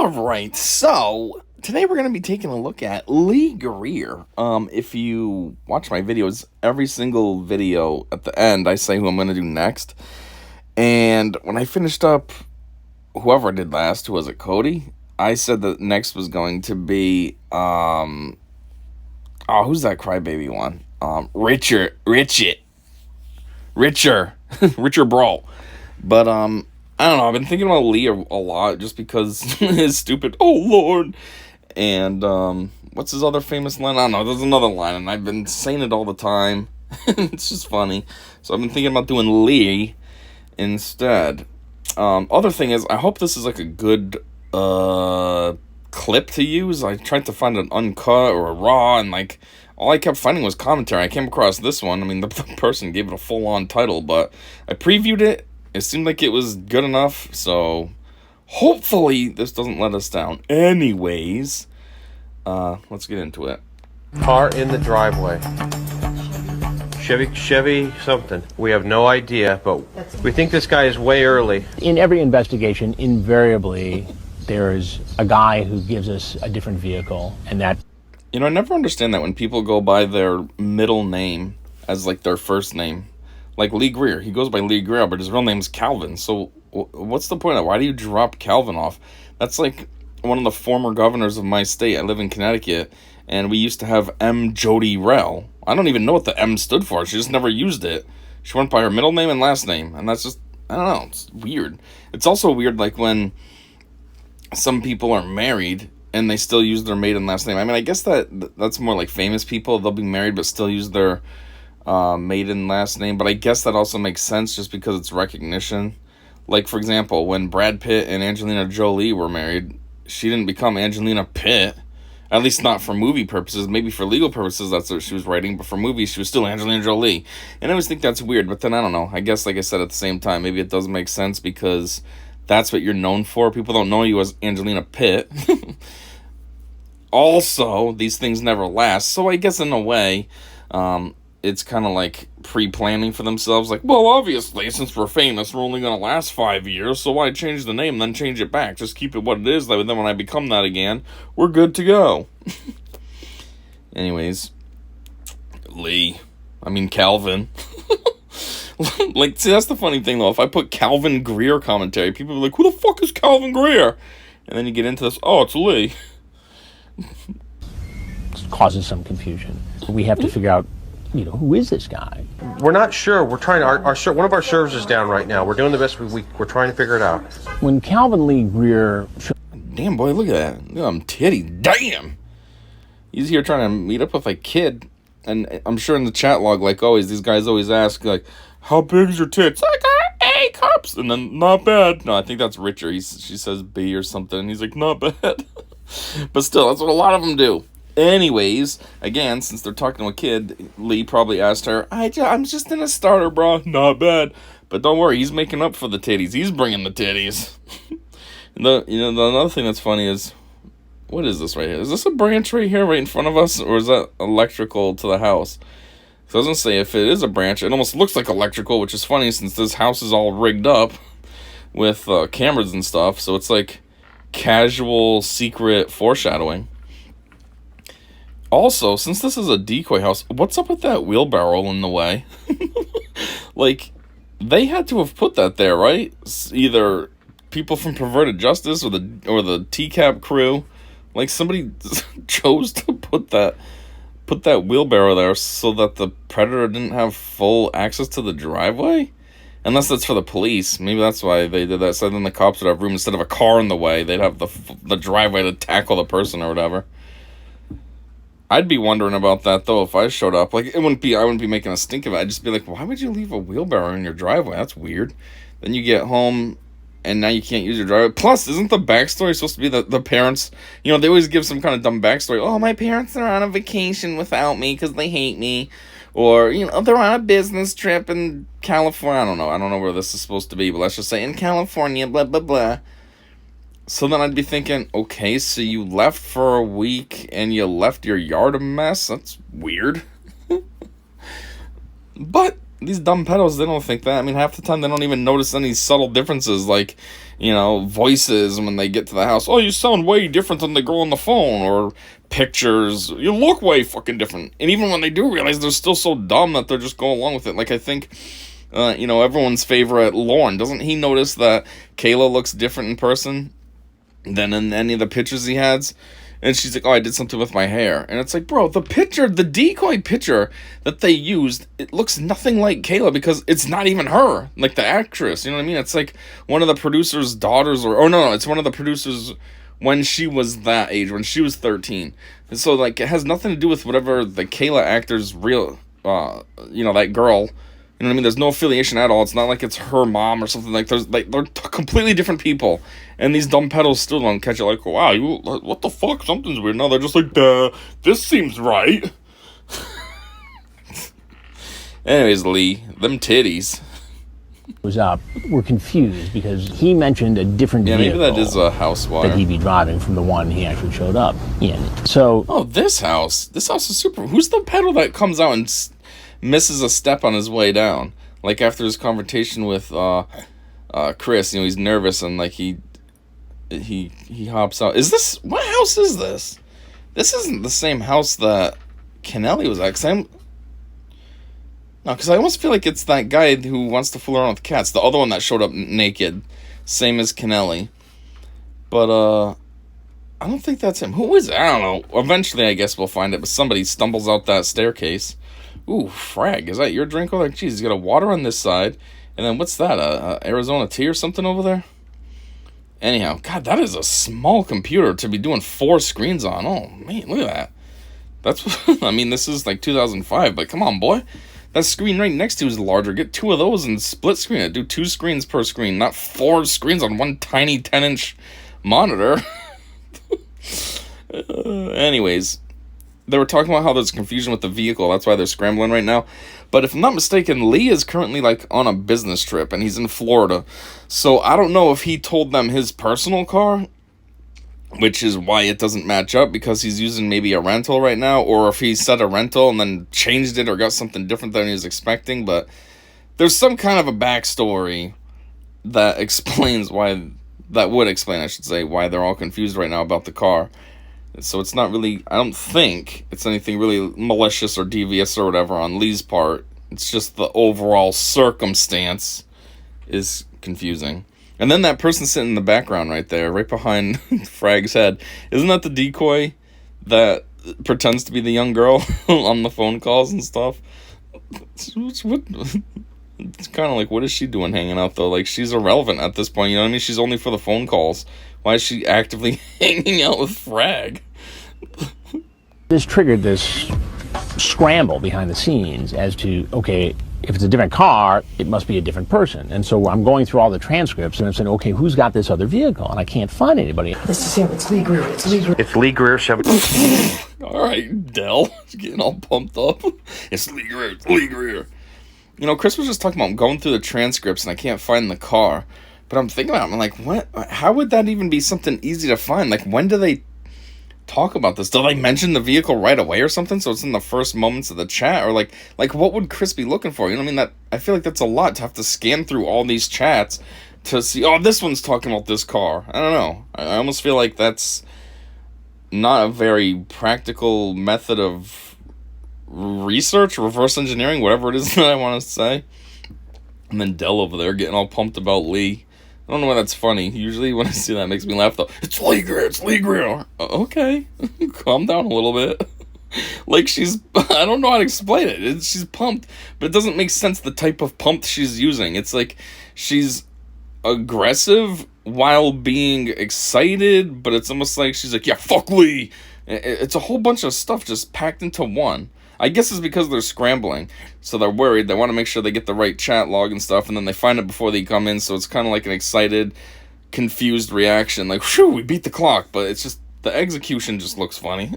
Alright, so today we're going to be taking a look at Lee Greer. If you watch my videos, every single video at the end, I say who I'm going to do next. And when I finished up whoever I did last, who was it, Cody? I said that next was going to be, who's that crybaby one? Richard Bro. But, I don't know, I've been thinking about Lee a lot just because his stupid, oh Lord, and, what's his other famous line? I don't know, there's another line, and I've been saying it all the time. It's just funny. So I've been thinking about doing Lee instead. Other thing is, I hope this is like a good, clip to use. I tried to find an uncut or a raw, and like, all I kept finding was commentary. I came across this one. I mean, the person gave it a full-on title, but I previewed it. It seemed like it was good enough, so hopefully this doesn't let us down. Anyways, let's get into it. Car in the driveway. Chevy something. We have no idea, but we think this guy is way early. In every investigation, invariably, there is a guy who gives us a different vehicle, and that... You know, I never understand that when people go by their middle name as, like, their first name. Like Lee Greer. He goes by Lee Greer, but his real name's Calvin. So what's the point of that? Why do you drop Calvin off? That's like one of the former governors of my state. I live in Connecticut, and we used to have M. Jody Rell. I don't even know what the M stood for. She just never used it. She went by her middle name and last name, and that's just, I don't know, it's weird. It's also weird, like, when some people are married and they still use their maiden last name. I mean, I guess that's more like famous people. They'll be married but still use their maiden last name, but I guess that also makes sense just because it's recognition. Like, for example, when Brad Pitt and Angelina Jolie were married, she didn't become Angelina Pitt, at least not for movie purposes. Maybe for legal purposes that's what she was writing, but for movies she was still Angelina Jolie. And I always think that's weird, but then I don't know, I guess, like I said, at the same time, maybe it does make sense because that's what you're known for. People don't know you as Angelina Pitt. Also, these things never last, so I guess in a way, it's kind of like pre-planning for themselves. Like, well, obviously, since we're famous, we're only going to last 5 years, so why change the name, then change it back? Just keep it what it is, then when I become that again, we're good to go. Anyways, Calvin. Like, see, that's the funny thing, though. If I put Calvin Greer commentary, people are like, who the fuck is Calvin Greer? And then you get into this, oh, it's Lee. causes some confusion. We have to figure out, who is this guy? We're not sure. We're trying to, one of our servers is down right now. We're doing the best we're trying to figure it out. When Calvin Lee Greer... Damn, boy, look at that. Look at them titties. Damn! He's here trying to meet up with a kid. And I'm sure in the chat log, like always, these guys always ask, like, how big is your tits? I got A cups! And then, not bad. No, I think that's Richard. She says B or something. And he's like, not bad. But still, that's what a lot of them do. Anyways, again, since they're talking to a kid, Lee probably asked her, I'm just in a starter bra. Not bad. But don't worry, he's making up for the titties. He's bringing the titties. The another thing that's funny is, what is this right here? Is this a branch right here, right in front of us? Or is that electrical to the house? It doesn't say if it is a branch. It almost looks like electrical, which is funny since this house is all rigged up with cameras and stuff. So it's like casual, secret foreshadowing. Also, since this is a decoy house, what's up with that wheelbarrow in the way? Like, they had to have put that there, right? Either people from Perverted Justice or the TCAP crew. Like, somebody chose to put that wheelbarrow there so that the predator didn't have full access to the driveway? Unless that's for the police. Maybe that's why they did that. So then the cops would have room instead of a car in the way. They'd have the driveway to tackle the person or whatever. I'd be wondering about that, though, if I showed up. Like, I wouldn't be making a stink of it. I'd just be like, why would you leave a wheelbarrow in your driveway? That's weird. Then you get home, and now you can't use your driveway. Plus, isn't the backstory supposed to be the parents? They always give some kind of dumb backstory. Oh, my parents are on a vacation without me because they hate me. Or, they're on a business trip in California. I don't know where this is supposed to be, but let's just say in California, blah, blah, blah. So then I'd be thinking, okay, so you left for a week and you left your yard a mess? That's weird. But these dumb pedos, they don't think that. I mean, half the time they don't even notice any subtle differences, like, you know, voices when they get to the house. Oh, you sound way different than the girl on the phone, or pictures. You look way fucking different. And even when they do realize, they're still so dumb that they're just going along with it. Like, I think, you know, everyone's favorite, Lorne, doesn't he notice that Kayla looks different in person than in any of the pictures he has? And she's like, oh, I did something with my hair. And it's like, bro, the decoy picture that they used, it looks nothing like Kayla because it's not even her, like the actress. You know what I mean? It's like one of the producer's daughters, or no, it's one of the producers when she was that age, when she was 13. And so, like, it has nothing to do with whatever the Kayla actor's real, you know, that girl. You know what I mean? There's no affiliation at all. It's not like it's her mom or something. Like, they're completely different people. And these dumb pedals still don't catch it. Like, wow, what the fuck? Something's weird. No, they're just like, this seems right. Anyways, Lee, them titties. Was up. We're confused because he mentioned a different vehicle. Yeah, maybe that is a house wire. That he'd be driving from the one he actually showed up in. So. Oh, this house. This house is super. Who's the pedal that comes out and misses a step on his way down? Like, after his confrontation with Chris, you know, he's nervous and, like, he hops out. What house is this? This isn't the same house that Kennelly was at. Because I almost feel like it's that guy who wants to fool around with cats. The other one that showed up naked. Same as Kennelly. But, I don't think that's him. Who is it? I don't know. Eventually, I guess we'll find it. But somebody stumbles out that staircase. Ooh, frag. Is that your drink? Oh, like, geez, he's got a water on this side. And then what's that? Arizona tea or something over there? Anyhow, God, that is a small computer to be doing 4 screens on. Oh, man, look at that. That's, I mean, this is like 2005, but come on, boy. That screen right next to you is larger. Get 2 of those and split screen it. Do 2 screens per screen, not 4 screens on one tiny 10-inch monitor. Anyways, they were talking about how there's confusion with the vehicle. That's why they're scrambling right now. But if I'm not mistaken, Lee is currently, like, on a business trip, and he's in Florida. So I don't know if he told them his personal car, which is why it doesn't match up, because he's using maybe a rental right now, or if he set a rental and then changed it or got something different than he was expecting. But there's some kind of a backstory that explains why, that would explain, I should say, why they're all confused right now about the car. So it's not really, I don't think it's anything really malicious or devious or whatever on Lee's part. It's just the overall circumstance is confusing. And then that person sitting in the background right there, right behind Frag's head, isn't that the decoy that pretends to be the young girl on the phone calls and stuff? It's kind of like, what is she doing hanging out, though? Like, she's irrelevant at this point, you know what I mean? She's only for the phone calls. Why is she actively hanging out with Frag? This triggered this scramble behind the scenes as to, okay, if it's a different car, it must be a different person. And so I'm going through all the transcripts and I'm saying, okay, who's got this other vehicle? And I can't find anybody. This is him. It's Lee Greer. It's Lee Greer 7. All right, Dell. He's getting all pumped up. It's Lee Greer. It's Lee Greer. You know, Chris was just talking about going through the transcripts and I can't find the car. But I'm thinking about it, I'm like, what? How would that even be something easy to find? Like, when do they talk about this? Do they mention the vehicle right away or something? So it's in the first moments of the chat? Or, like what would Chris be looking for? You know what I mean? That I feel like that's a lot to have to scan through all these chats to see, oh, this one's talking about this car. I don't know. I almost feel like that's not a very practical method of research, reverse engineering, whatever it is that I want to say. And then Dell over there getting all pumped about Lee. I don't know why that's funny. Usually when I see that, it makes me laugh, though. It's Lee Greer. It's Lee Greer. Okay. Calm down a little bit. Like, she's... I don't know how to explain it. She's pumped, but it doesn't make sense the type of pump she's using. It's like she's aggressive while being excited, but it's almost like she's like, yeah, fuck Lee. It's a whole bunch of stuff just packed into one. I guess it's because they're scrambling, so they're worried. They want to make sure they get the right chat log and stuff, and then they find it before they come in, so it's kind of like an excited, confused reaction. Like, whew, we beat the clock, but it's just, the execution just looks funny.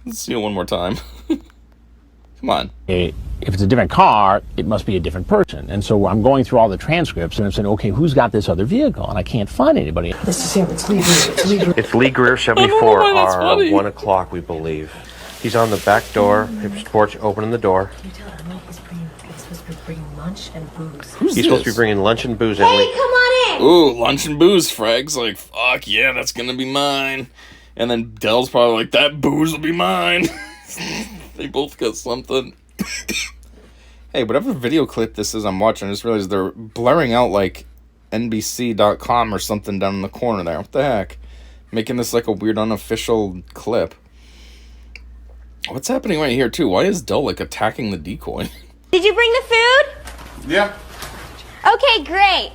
Let's see it one more time. Come on. If it's a different car, it must be a different person. And so I'm going through all the transcripts and I'm saying, okay, who's got this other vehicle? And I can't find anybody. This is him. It's Lee Greer. It's Lee Greer 74, our 1 o'clock, we believe. He's on the back door, his porch, opening the door. Can you tell him he's lunch and booze. Who's He's supposed to be bringing lunch and booze in. Hey, come on in. Ooh, lunch and booze. Freg's like, fuck yeah, that's gonna be mine. And then Dell's probably like, that booze will be mine. They both got something. Hey, whatever video clip this is I'm watching, I just realized they're blurring out like NBC.com or something down in the corner there. What the heck? Making this like a weird unofficial clip. What's happening right here too? Why is Dell like attacking the decoy? Did you bring the food? Yeah. Okay, great.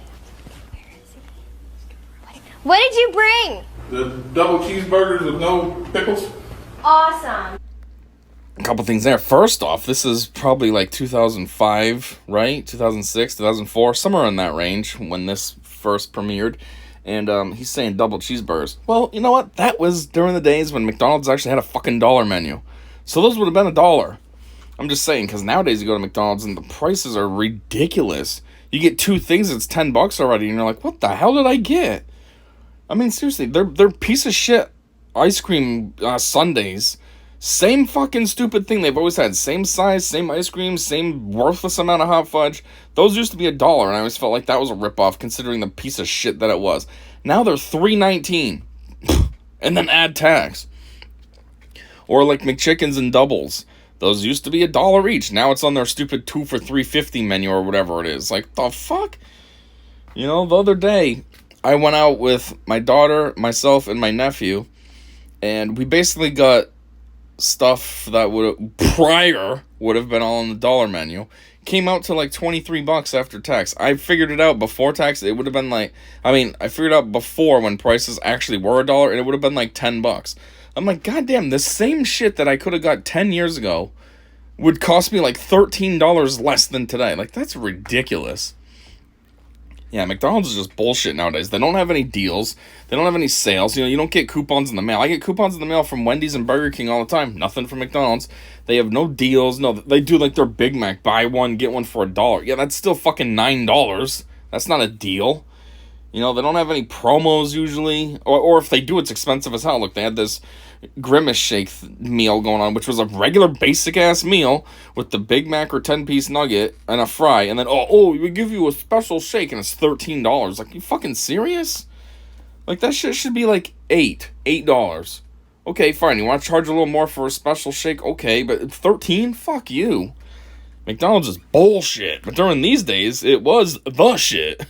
What did you bring? The double cheeseburgers with no pickles. Awesome. A couple things there. First off, this is probably like 2005, right? 2006, 2004, somewhere in that range when this first premiered. And he's saying double cheeseburgers. Well, you know what? That was during the days when McDonald's actually had a fucking dollar menu. So those would have been $1. I'm just saying, because nowadays you go to McDonald's and the prices are ridiculous. You get 2 things, it's $10 already, and you're like, what the hell did I get? I mean, seriously, they're piece of shit ice cream sundaes. Same fucking stupid thing they've always had. Same size, same ice cream, same worthless amount of hot fudge. Those used to be $1, and I always felt like that was a ripoff considering the piece of shit that it was. Now they're $3.19, and then add tax. Or like McChickens and doubles. Those used to be $1 each. Now it's on their stupid 2 for $3.50 menu or whatever it is. Like, the fuck? You know, the other day, I went out with my daughter, myself, and my nephew, and we basically got stuff that would have been all on the dollar menu. Came out to like $23 after tax. I figured it out before tax. It would have been like, I figured out before when prices actually were $1, and it would have been like $10. I'm like, goddamn, the same shit that I could have got 10 years ago would cost me like $13 less than today. Like, that's ridiculous. Yeah, McDonald's is just bullshit nowadays. They don't have any deals. They don't have any sales. You know, you don't get coupons in the mail. I get coupons in the mail from Wendy's and Burger King all the time. Nothing from McDonald's. They have no deals. No, they do like their Big Mac. Buy one, get one for $1. Yeah, that's still fucking $9. That's not a deal. You know, they don't have any promos usually. Or if they do, it's expensive as hell. Look, they had this Grimace Shake meal going on, which was a regular basic-ass meal with the Big Mac or 10-piece nugget and a fry. And then, we give you a special shake, and it's $13. Like, you fucking serious? Like, that shit should be like $8. Okay, fine. You want to charge a little more for a special shake? Okay, but $13? Fuck you. McDonald's is bullshit. But during these days, it was the shit.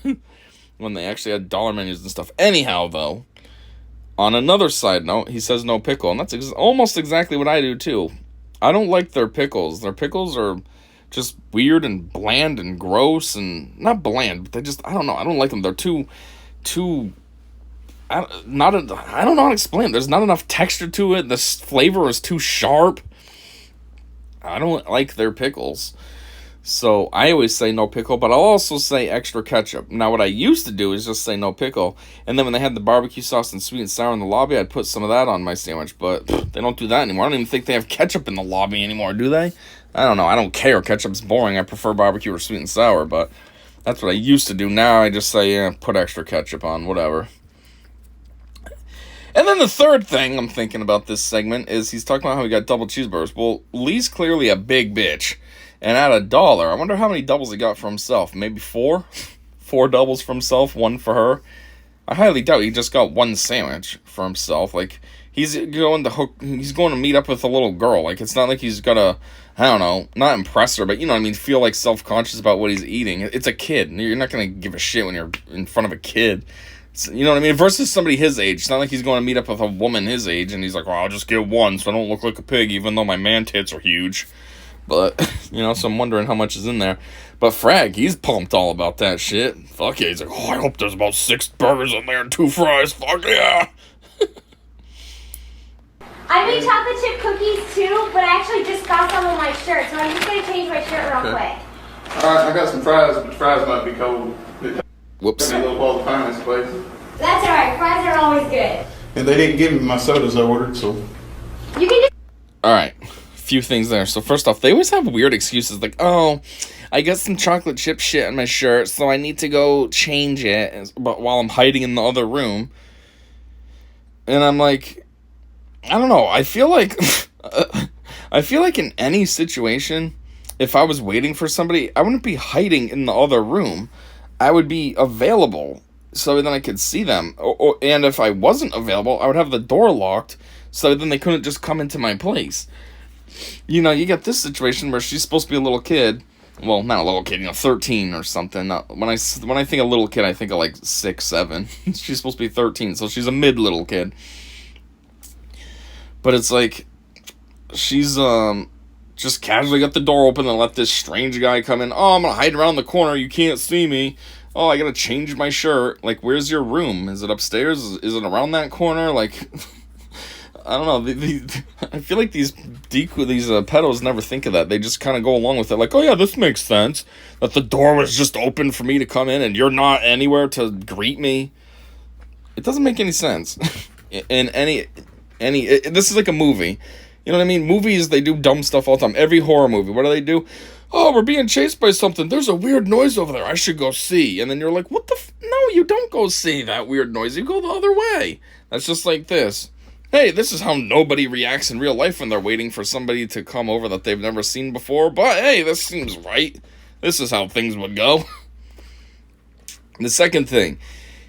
When they actually had dollar menus and stuff. Anyhow, though, on another side note, he says no pickle. And that's almost exactly what I do, too. I don't like their pickles. Their pickles are just weird and bland and gross. And not bland, but they just, I don't know. I don't like them. They're too I don't know how to explain it. There's not enough texture to it. The flavor is too sharp. I don't like their pickles. So I always say no pickle, but I'll also say extra ketchup. Now what I used to do is just say no pickle, and then when they had the barbecue sauce and sweet and sour in the lobby, I'd put some of that on my sandwich, but they don't do that anymore. I don't even think they have ketchup in the lobby anymore, do they? I don't know. I don't care. Ketchup's boring. I prefer barbecue or sweet and sour, but that's what I used to do. Now I just say, yeah, put extra ketchup on, whatever. And then the third thing I'm thinking about this segment is he's talking about how he got double cheeseburgers. Well, Lee's clearly a big bitch. And at $1, I wonder how many doubles he got for himself. Maybe 4? 4 doubles for himself, 1 for her. I highly doubt he just got 1 sandwich for himself. Like, he's going to meet up with a little girl. Like, it's not like he's gonna, I don't know, not impress her, but you know what I mean, feel like self-conscious about what he's eating. It's a kid. You're not gonna give a shit when you're in front of a kid. You know what I mean? Versus somebody his age. It's not like he's going to meet up with a woman his age and he's like, well, I'll just get 1 so I don't look like a pig even though my man tits are huge. But, you know, so I'm wondering how much is in there. But Frag, he's pumped all about that shit. Fuck yeah. He's like, I hope there's about 6 burgers in there and 2 fries. Fuck yeah. I made chocolate chip cookies too, but I actually just got some on my shirt, so I'm just going to change my shirt real quick. Alright, I got some fries, but the fries might be cold. Whoops. Got me a little ball of finest, please. That's alright. Fries are always good. And they didn't give me my sodas I ordered, so. You can just... Alright. Few things there. So first off, they always have weird excuses like, oh, I got some chocolate chip shit on my shirt, so I need to go change it but while I'm hiding in the other room. And I'm like, I don't know. I feel like in any situation, if I was waiting for somebody, I wouldn't be hiding in the other room. I would be available so then I could see them. And if I wasn't available, I would have the door locked so then they couldn't just come into my place. You know, you get this situation where she's supposed to be a little kid. Well, not a little kid, 13 or something. When I think of little kid, I think of like 6, 7. She's supposed to be 13, so she's a mid-little kid. But it's like, she's just casually got the door open and let this strange guy come in. Oh, I'm gonna hide around the corner, you can't see me. Oh, I gotta change my shirt. Like, where's your room? Is it upstairs? Is it around that corner? Like, I don't know. I feel like these pedos never think of that. They just kind of go along with it. Like, oh yeah, this makes sense. That the door was just open for me to come in and you're not anywhere to greet me. It doesn't make any sense. In this is like a movie. You know what I mean? Movies, they do dumb stuff all the time. Every horror movie, what do? Oh, we're being chased by something. There's a weird noise over there. I should go see. And then you're like, what the no, you don't go see that weird noise. You go the other way. That's just like this. Hey, this is how nobody reacts in real life when they're waiting for somebody to come over that they've never seen before. But hey, this seems right. This is how things would go. The second thing,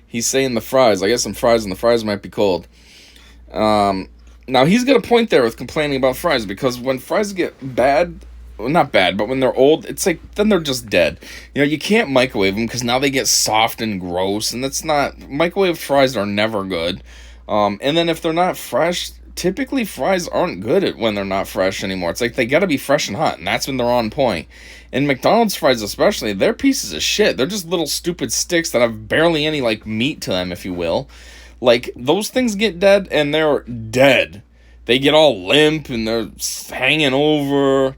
he's saying the fries. I guess some fries, and the fries might be cold. Now, he's got a point there with complaining about fries, because when fries get bad, well, not bad, but when they're old, it's like, then they're just dead. You know, you can't microwave them, because now they get soft and gross, and that's not, microwave fries are never good. And then if they're not fresh, typically fries aren't good when they're not fresh anymore. It's like, they gotta be fresh and hot, and that's when they're on point. And McDonald's fries especially, they're pieces of shit. They're just little stupid sticks that have barely any, like, meat to them, if you will. Like, those things get dead, and they're dead. They get all limp, and they're hanging over,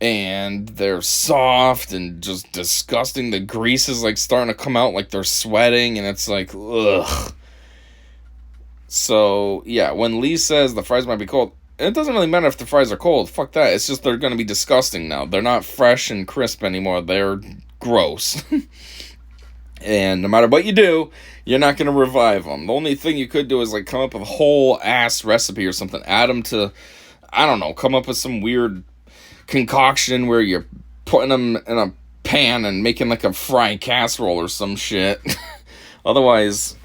and they're soft, and just disgusting. The grease is, like, starting to come out like they're sweating, and it's like, ugh. So, yeah, when Lee says the fries might be cold, it doesn't really matter if the fries are cold. Fuck that. It's just they're going to be disgusting now. They're not fresh and crisp anymore. They're gross. And no matter what you do, you're not going to revive them. The only thing you could do is, like, come up with a whole ass recipe or something. Add them to, I don't know, come up with some weird concoction where you're putting them in a pan and making, like, a fry casserole or some shit. Otherwise,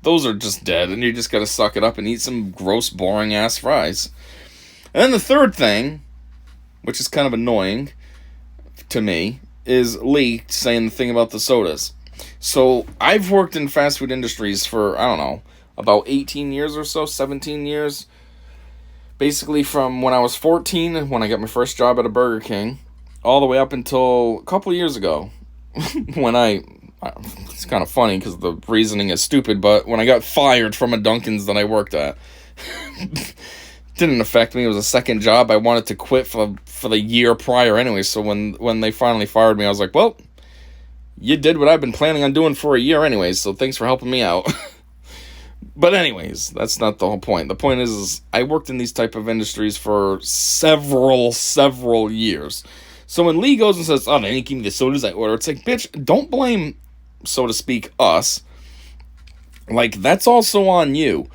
those are just dead, and you just got to suck it up and eat some gross, boring ass fries. And then the third thing, which is kind of annoying to me, is Lee saying the thing about the sodas. So, I've worked in fast food industries for, I don't know, about 18 years or so, 17 years. Basically from when I was 14, when I got my first job at a Burger King, all the way up until a couple of years ago, when it's kind of funny because the reasoning is stupid, but when I got fired from a Dunkin's that I worked at, didn't affect me. It was a second job. I wanted to quit for the year prior anyway, so when they finally fired me, I was like, well, you did what I've been planning on doing for a year anyways, so thanks for helping me out. But anyways, that's not the whole point. The point is I worked in these type of industries for several years. So when Lee goes and says, oh, they didn't give me the sodas I ordered, it's like, bitch, don't blame, so to speak, us. Like, that's also on you.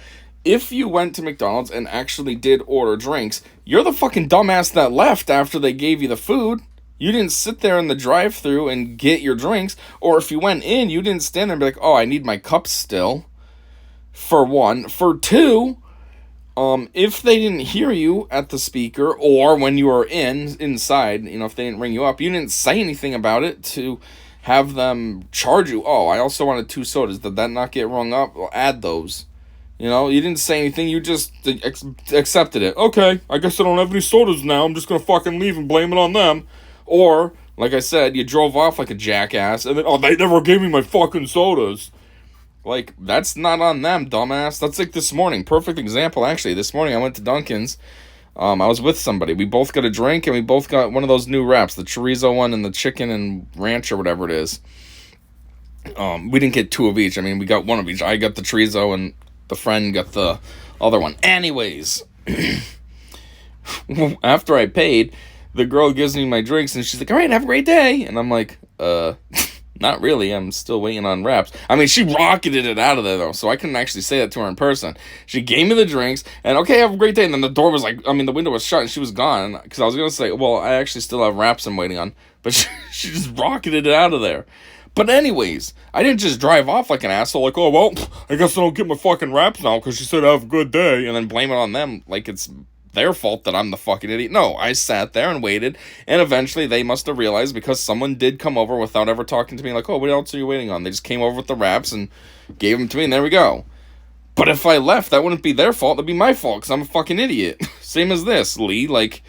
If you went to McDonald's and actually did order drinks, you're the fucking dumbass that left after they gave you the food. You didn't sit there in the drive-thru and get your drinks. Or if you went in, you didn't stand there and be like, oh, I need my cups still. For one. For two, if they didn't hear you at the speaker, or when you were inside, you know, if they didn't ring you up, you didn't say anything about it to have them charge you. Oh, I also wanted 2 sodas. Did that not get rung up? Well, add those. You know, you didn't say anything. You just accepted it. Okay, I guess I don't have any sodas now. I'm just going to fucking leave and blame it on them. Or, like I said, you drove off like a jackass, and then, oh, they never gave me my fucking sodas. Like, that's not on them, dumbass. That's like this morning. Perfect example, actually. This morning I went to Dunkin's. I was with somebody. We both got a drink, and we both got one of those new wraps. The chorizo one and the chicken and ranch or whatever it is. We didn't get 2 of each. I mean, we got 1 of each. I got the chorizo, and the friend got the other one. Anyways, after I paid, the girl gives me my drinks, and she's like, all right, have a great day. And I'm like, no, not really. I'm still waiting on wraps. I mean, she rocketed it out of there, though, so I couldn't actually say that to her in person. She gave me the drinks, and okay, have a great day. And then the door was like, the window was shut, and she was gone. Because I was going to say, well, I actually still have wraps I'm waiting on. But she just rocketed it out of there. But anyways, I didn't just drive off like an asshole, like, oh, well, I guess I don't get my fucking wraps now because she said have a good day, and then blame it on them like it's their fault that I'm the fucking idiot. No, I sat there and waited, and eventually they must have realized, because someone did come over without ever talking to me, like, oh, what else are you waiting on? They just came over with the wraps and gave them to me, and there we go. But if I left, that wouldn't be their fault, that'd be my fault, because I'm a fucking idiot. Same as this, Lee, like,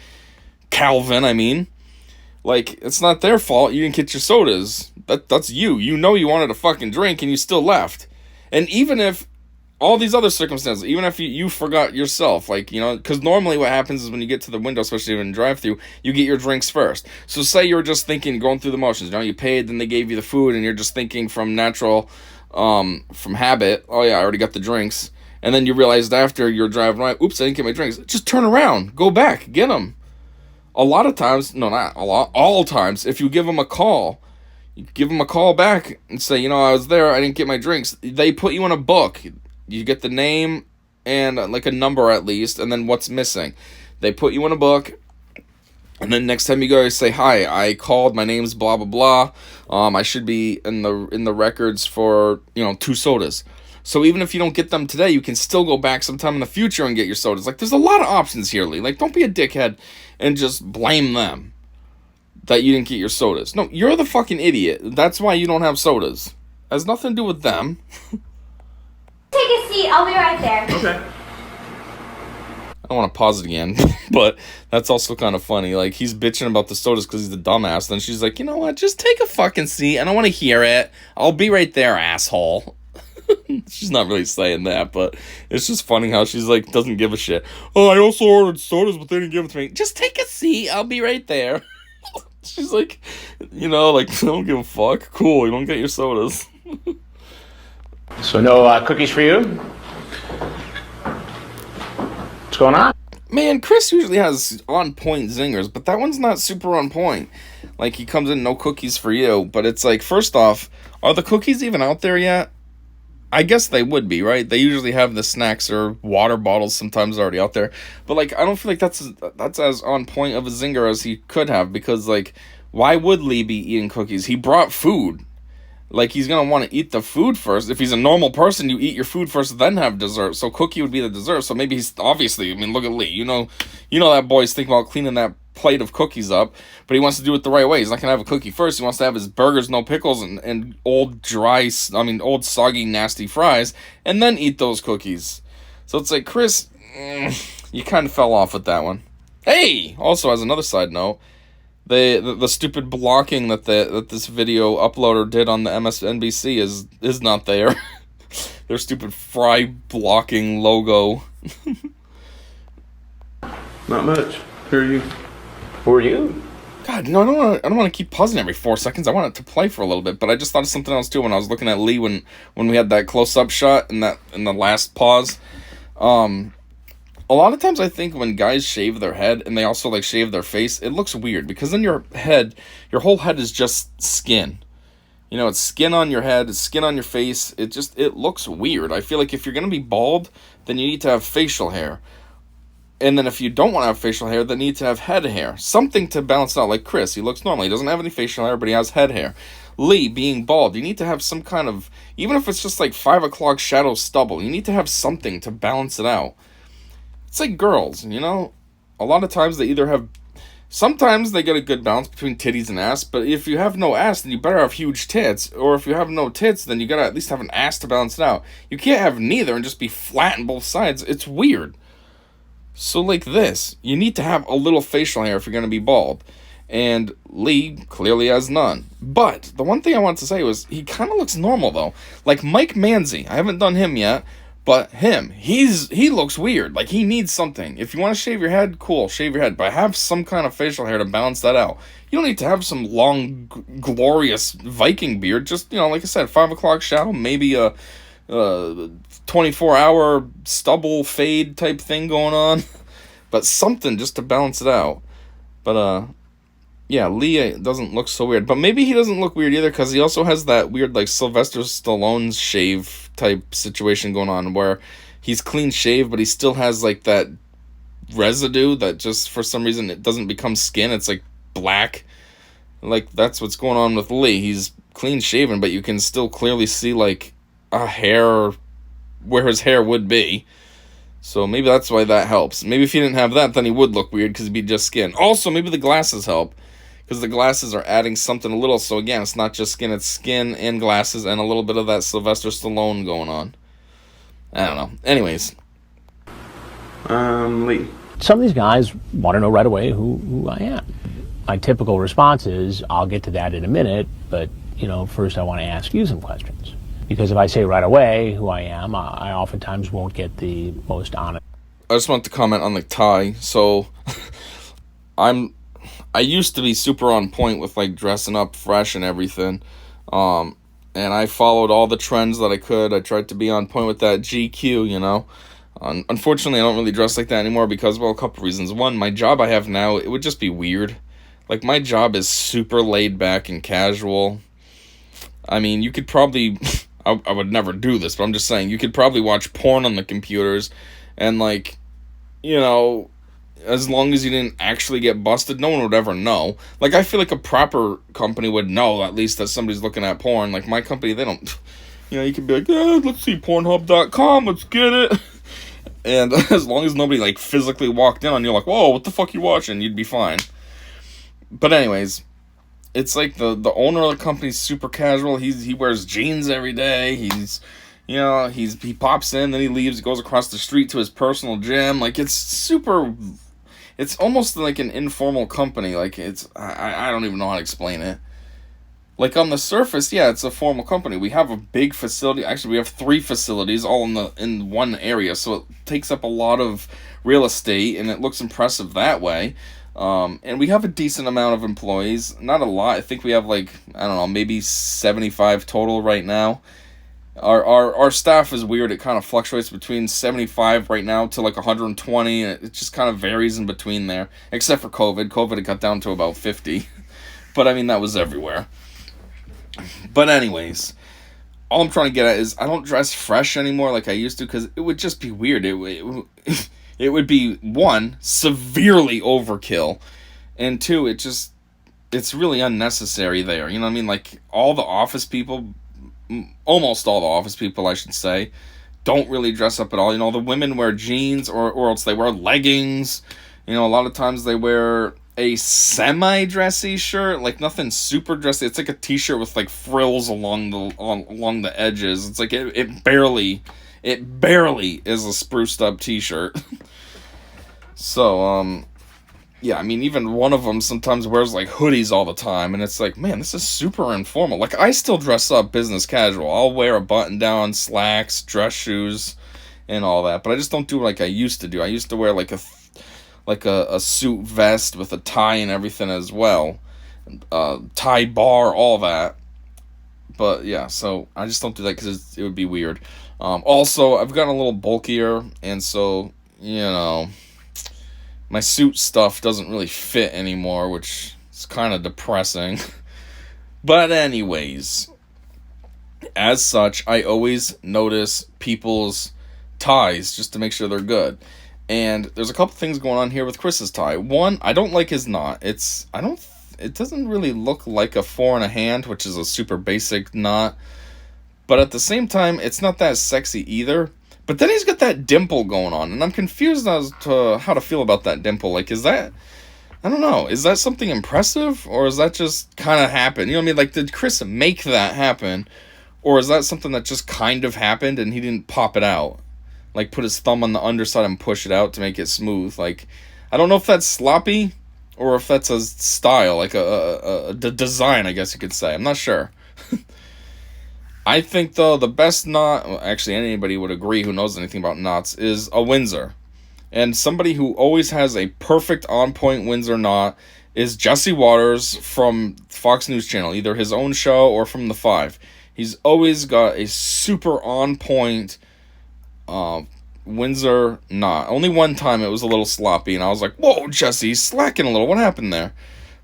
Calvin, I mean. Like, it's not their fault you didn't get your sodas. That's you. You know you wanted a fucking drink, and you still left. And even if all these other circumstances, even if you forgot yourself, like, you know, because normally what happens is when you get to the window, especially in drive-thru, you get your drinks first. So say you were just thinking, going through the motions, you know, you paid, then they gave you the food, and you're just thinking from natural, from habit, oh yeah, I already got the drinks, and then you realized after you're driving right, oops, I didn't get my drinks. Just turn around, go back, get them. A lot of times, no, not a lot, all times, if you give them a call, you give them a call back and say, you know, I was there, I didn't get my drinks. They put you in a book. You get the name and like a number at least, and then what's missing. They put you in a book, and then next time you go, you say, hi, I called, my name's blah, blah, blah. I should be in the records for, 2 sodas. So even if you don't get them today, you can still go back sometime in the future and get your sodas. Like, there's a lot of options here, Lee. Like, don't be a dickhead and just blame them that you didn't get your sodas. No, you're the fucking idiot. That's why you don't have sodas. It has nothing to do with them. Take a seat. I'll be right there. Okay. I don't want to pause it again, but that's also kind of funny. Like, he's bitching about the sodas because he's a dumbass. Then she's like, you know what? Just take a fucking seat. I don't want to hear it. I'll be right there, asshole. She's not really saying that, but it's just funny how she's like, doesn't give a shit. Oh, I also ordered sodas, but they didn't give it to me. Just take a seat. I'll be right there. She's like, like, don't give a fuck. Cool, you don't get your sodas. So no cookies for you? What's going on? Man, Chris usually has on-point zingers, but that one's not super on point. Like, he comes in, no cookies for you, but it's like, first off, are the cookies even out there yet? I guess they would be, right? They usually have the snacks or water bottles sometimes already out there. But, like, I don't feel like that's as on point of a zinger as he could have, because, like, why would Lee be eating cookies? He brought food. Like, he's going to want to eat the food first. If he's a normal person, you eat your food first, then have dessert. So cookie would be the dessert. So maybe he's, obviously, I mean, look at Lee. You know that boy's thinking about cleaning that plate of cookies up, but he wants to do it the right way. He's not going to have a cookie first. He wants to have his burgers, no pickles, and old soggy, nasty fries, and then eat those cookies. So it's like, Chris, you kind of fell off with that one. Hey! Also, as another side note, the stupid blocking that this video uploader did on the MSNBC is not there. Their stupid fry blocking logo. Not much. Who are you? Who are you? God, no, I don't want to keep pausing every 4 seconds. I want it to play for a little bit, but I just thought of something else too when I was looking at Lee when we had that close-up shot in the last pause. A lot of times I think when guys shave their head and they also like shave their face, it looks weird because then your whole head is just skin. It's skin on your head, it's skin on your face. It looks weird. I feel like if you're going to be bald, then you need to have facial hair. And then if you don't want to have facial hair, then you need to have head hair. Something to balance out. Like Chris, he looks normal. He doesn't have any facial hair, but he has head hair. Lee, being bald, you need to have some kind of, even if it's just like 5 o'clock shadow stubble, you need to have something to balance it out. It's like girls, a lot of times they either have, sometimes they get a good balance between titties and ass, but if you have no ass, then you better have huge tits, or if you have no tits, then you gotta at least have an ass to balance it out. You can't have neither and just be flat on both sides. It's weird. So like this, you need to have a little facial hair if you're gonna be bald, and Lee clearly has none. But the one thing I wanted to say was, he kind of looks normal though. Like Mike Manzi, I haven't done him yet, but he looks weird. Like, he needs something. If you want to shave your head, cool, shave your head. But have some kind of facial hair to balance that out. You don't need to have some long, glorious Viking beard. Just, like I said, 5 o'clock shadow, maybe a 24-hour stubble fade type thing going on. But something just to balance it out. But, Yeah, Lee doesn't look so weird, but maybe he doesn't look weird either because he also has that weird like Sylvester Stallone shave type situation going on where he's clean shaved, but he still has like that residue that just for some reason it doesn't become skin. It's like black. Like that's what's going on with Lee. He's clean shaven, but you can still clearly see like a hair where his hair would be. So maybe that's why that helps. Maybe if he didn't have that, then he would look weird because he'd be just skin. Also, maybe the glasses help because the glasses are adding something a little. So again, it's not just skin; it's skin and glasses and a little bit of that Sylvester Stallone going on. I don't know. Anyways, Lee. Some of these guys want to know right away who I am. My typical response is, I'll get to that in a minute, but, first I want to ask you some questions. Because if I say right away who I am, I oftentimes won't get the most honest. I just want to comment on the tie. So, I used to be super on point with like dressing up fresh and everything, and I followed all the trends that I could. I tried to be on point with that GQ, Unfortunately, I don't really dress like that anymore because, well, a couple reasons. One, my job I have now, it would just be weird. Like, my job is super laid back and casual. I mean, you could probably... I would never do this, but I'm just saying, you could probably watch porn on the computers, and, like, as long as you didn't actually get busted, no one would ever know. Like, I feel like a proper company would know, at least, that somebody's looking at porn. Like, my company, they don't... you could be like, let's see, Pornhub.com, let's get it. And as long as nobody, like, physically walked in on you, like, whoa, what the fuck you watching? You'd be fine. But anyways, it's like the owner of the company's super casual. He wears jeans every day. He pops in, then he leaves, goes across the street to his personal gym. Like, it's almost like an informal company. Like, I don't even know how to explain it. Like, on the surface, yeah, it's a formal company. We have a big facility. Actually, we have 3 facilities all in one area, so it takes up a lot of real estate, and it looks impressive that way. And we have a decent amount of employees. Not a lot. I think we have, like, I don't know, maybe 75 total right now. Our staff is weird. It kind of fluctuates between 75 right now to, like, 120. It just kind of varies in between there. Except for COVID. COVID, it got down to about 50. But, I mean, that was everywhere. But anyways, all I'm trying to get at is I don't dress fresh anymore like I used to because it would just be weird. It would be, 1, severely overkill, and 2, it's really unnecessary there. You know what I mean? Like, all the office people, almost all the office people, I should say, don't really dress up at all. The women wear jeans or else they wear leggings. A lot of times they wear a semi-dressy shirt, like nothing super dressy. It's like a t-shirt with like frills along the edges. It's like it barely is a spruced up t-shirt. So yeah, I mean, even one of them sometimes wears like hoodies all the time, and it's like, man, this is super informal. Like, I still dress up business casual. I'll wear a button down, slacks, dress shoes, and all that, but I just don't do it like I used to do. I used to wear like a suit vest with a tie and everything as well. Tie bar, all that. But yeah, so I just don't do that because it would be weird. Also, I've gotten a little bulkier, and so, my suit stuff doesn't really fit anymore, which is kind of depressing. But anyways, as such, I always notice people's ties just to make sure they're good. And there's a couple things going on here with Chris's tie. One, I don't like his knot. It doesn't really look like a 4 and a hand, which is a super basic knot. But at the same time, it's not that sexy either. But then he's got that dimple going on, and I'm confused as to how to feel about that dimple. Like, I don't know, is that something impressive, or is that just kind of happen? You know what I mean? Like, did Chris make that happen, or is that something that just kind of happened and he didn't pop it out? Like, put his thumb on the underside and push it out to make it smooth. Like, I don't know if that's sloppy or if that's a style, like a design, I guess you could say. I'm not sure. I think, though, the best knot, well, actually anybody would agree who knows anything about knots, is a Windsor. And somebody who always has a perfect on-point Windsor knot is Jesse Waters from Fox News Channel, either his own show or from The Five. He's always got a super on-point Windsor knot. Only one time it was a little sloppy, and I was like, whoa, Jesse, slacking a little. What happened there?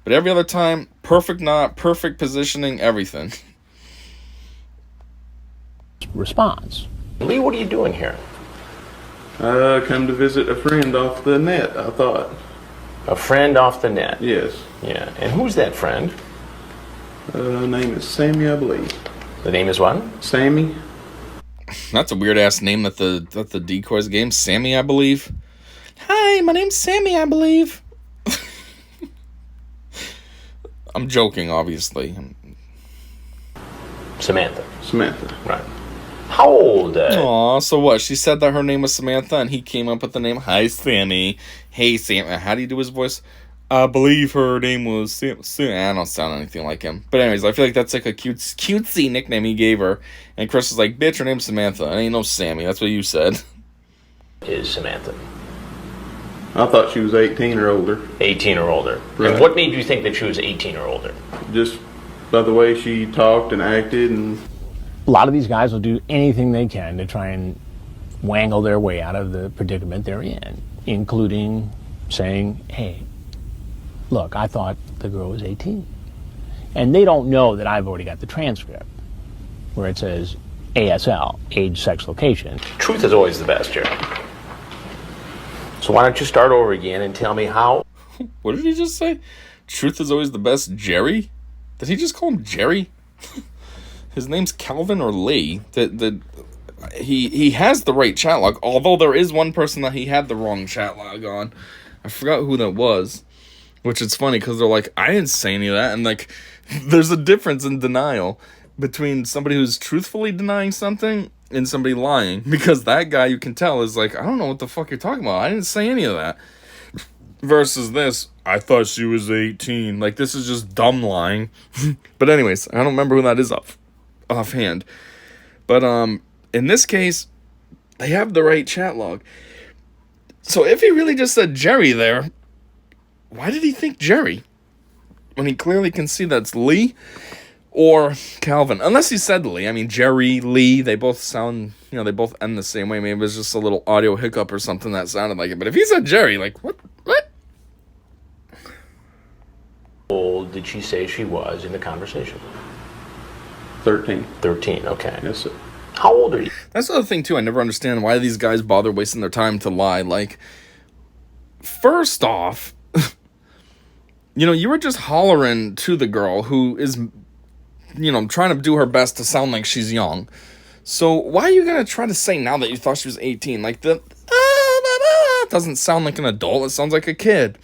But every other time, perfect knot, perfect positioning, everything. Response. Lee, what are you doing here? Come to visit a friend off the net, I thought. A friend off the net. Yes. Yeah. And who's that friend? Name is Sammy, I believe. The name is what? Sammy? That's a weird ass name that the decoys game. Sammy, I believe. Hi, my name's Sammy, I believe. I'm joking, obviously. Samantha. Samantha. Right. How old? Aw, so what? She said that her name was Samantha, and he came up with the name. Hi, Sammy. Hey, Sam. How do you do his voice? I believe her name was Sam. I don't sound anything like him. But anyways, I feel like that's like a cutesy nickname he gave her. And Chris was like, bitch, her name's Samantha. I ain't no Sammy. That's what you said. Is Samantha. I thought she was 18 or older. 18 or older. Right. And what made you think that she was 18 or older? Just by the way she talked and acted, and A lot of these guys will do anything they can to try and wangle their way out of the predicament they're in, including saying, hey, look, I thought the girl was 18. And they don't know that I've already got the transcript where it says ASL, age, sex, location. Truth is always the best, Jerry. So why don't you start over again and tell me how? What did he just say? Truth is always the best. Jerry? Did he just call him Jerry? His name's Calvin or Lee. He has the right chat log, although there is one person that he had the wrong chat log on. I forgot who that was. Which is funny because they're like, I didn't say any of that. And like, there's a difference in denial between somebody who's truthfully denying something and somebody lying. Because that guy, you can tell, is like, I don't know what the fuck you're talking about. I didn't say any of that. Versus this, I thought she was 18. Like, this is just dumb lying. But anyways, I don't remember who that is offhand. But in this case, they have the right chat log. So if he really just said Jerry there, why did he think Jerry? When he clearly can see that's Lee or Calvin. Unless he said Lee. I mean, Jerry, Lee, they both sound, they both end the same way. Maybe it was just a little audio hiccup or something that sounded like it. But if he said Jerry, like, what? How old did she say she was in the conversation? 13. 13, okay. Yes, sir. How old are you? That's the other thing, too. I never understand why these guys bother wasting their time to lie. Like, first off, you were just hollering to the girl who is, trying to do her best to sound like she's young. So why are you going to try to say now that you thought she was 18? Like, doesn't sound like an adult. It sounds like a kid.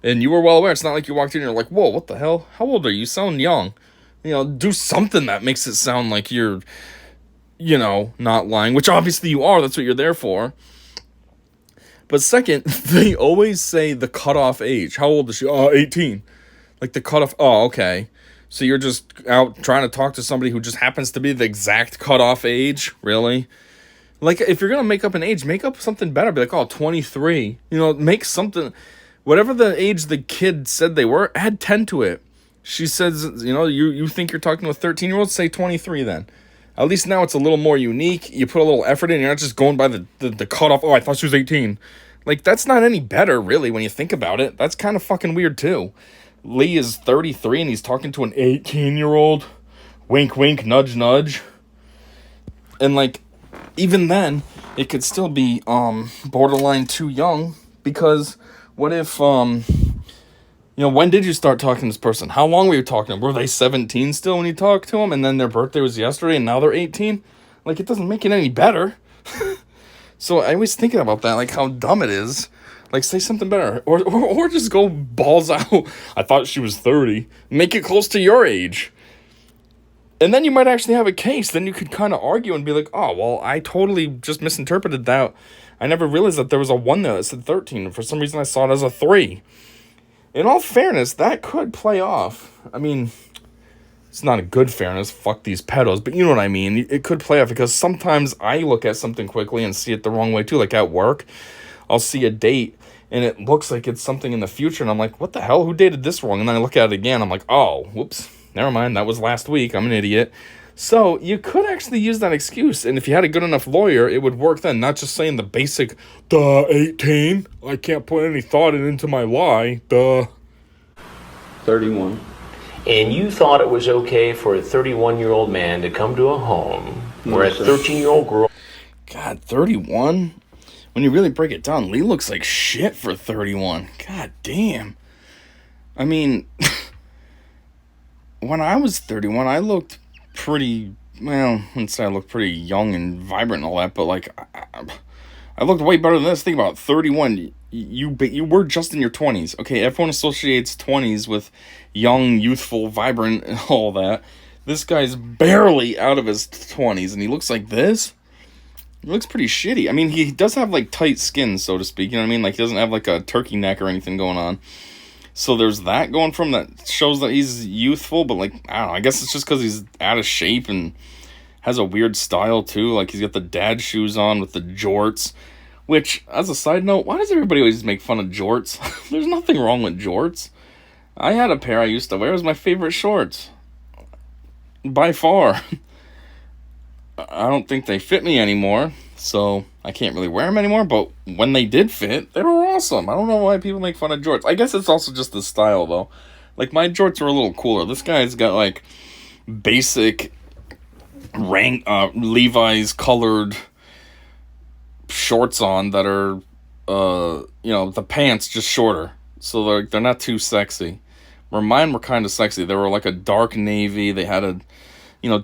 And you were well aware. It's not like you walked in and you're like, whoa, what the hell? How old are you? You sound young. Do something that makes it sound like you're, not lying. Which obviously you are. That's what you're there for. But second, they always say the cutoff age. How old is she? 18. Like the cutoff. Oh, okay. So you're just out trying to talk to somebody who just happens to be the exact cutoff age? Really? Like, if you're going to make up an age, make up something better. Be like, 23. Make something. Whatever the age the kid said they were, add 10 to it. She says, you think you're talking to a 13-year-old? Say 23 then. At least now it's a little more unique. You put a little effort in. You're not just going by the cutoff. Oh, I thought she was 18. Like, that's not any better, really, when you think about it. That's kind of fucking weird, too. Lee is 33, and he's talking to an 18-year-old. Wink, wink, nudge, nudge. And, like, even then, it could still be, borderline too young. Because what if, when did you start talking to this person? How long were you talking to them? Were they 17 still when you talked to them? And then their birthday was yesterday and now they're 18? Like, it doesn't make it any better. So I always thinking about that, like how dumb it is. Like, say something better. Or just go balls out. I thought she was 30. Make it close to your age. And then you might actually have a case. Then you could kind of argue and be like, oh, well, I totally just misinterpreted that. I never realized that there was a 1 there that said 13. For some reason, I saw it as a 3. In all fairness, that could play off. I mean, it's not a good fairness. Fuck these pedos. But you know what I mean. It could play off because sometimes I look at something quickly and see it the wrong way too. Like at work, I'll see a date and it looks like it's something in the future. And I'm like, what the hell? Who dated this wrong? And then I look at it again. I'm like, oh, whoops. Never mind. That was last week. I'm an idiot. So you could actually use that excuse. And if you had a good enough lawyer, it would work then. Not just saying the basic, 18. I can't put any thought into my lie. 31. And you thought it was okay for a 31-year-old man to come to a home where a sir. 13-year-old girl... God, 31? When you really break it down, Lee looks like shit for 31. God damn. I mean, when I was 31, I looked pretty, well, I wouldn't say I looked pretty young and vibrant and all that, but like, I looked way better than this. Think about it, 31. You were just in your 20s. Okay, everyone associates 20s with young, youthful, vibrant, and all that. This guy's barely out of his 20s, and he looks like this? He looks pretty shitty. I mean, he does have, like, tight skin, so to speak. You know what I mean? Like, he doesn't have, like, a turkey neck or anything going on. So there's that going from that shows that he's youthful, but, like, I don't know. I guess it's just because he's out of shape and has a weird style, too. Like, he's got the dad shoes on with the jorts. Which, as a side note, why does everybody always make fun of jorts? There's nothing wrong with jorts. I had a pair I used to wear. It was my favorite shorts. By far. I don't think they fit me anymore, so I can't really wear them anymore, but when they did fit, they were awesome. I don't know why people make fun of jorts. I guess it's also just the style, though. Like, my jorts are a little cooler. This guy's got, like, basic Levi's colored shorts on that are, the pants just shorter. So they're not too sexy. Where mine were kind of sexy. They were like a dark navy. They had a,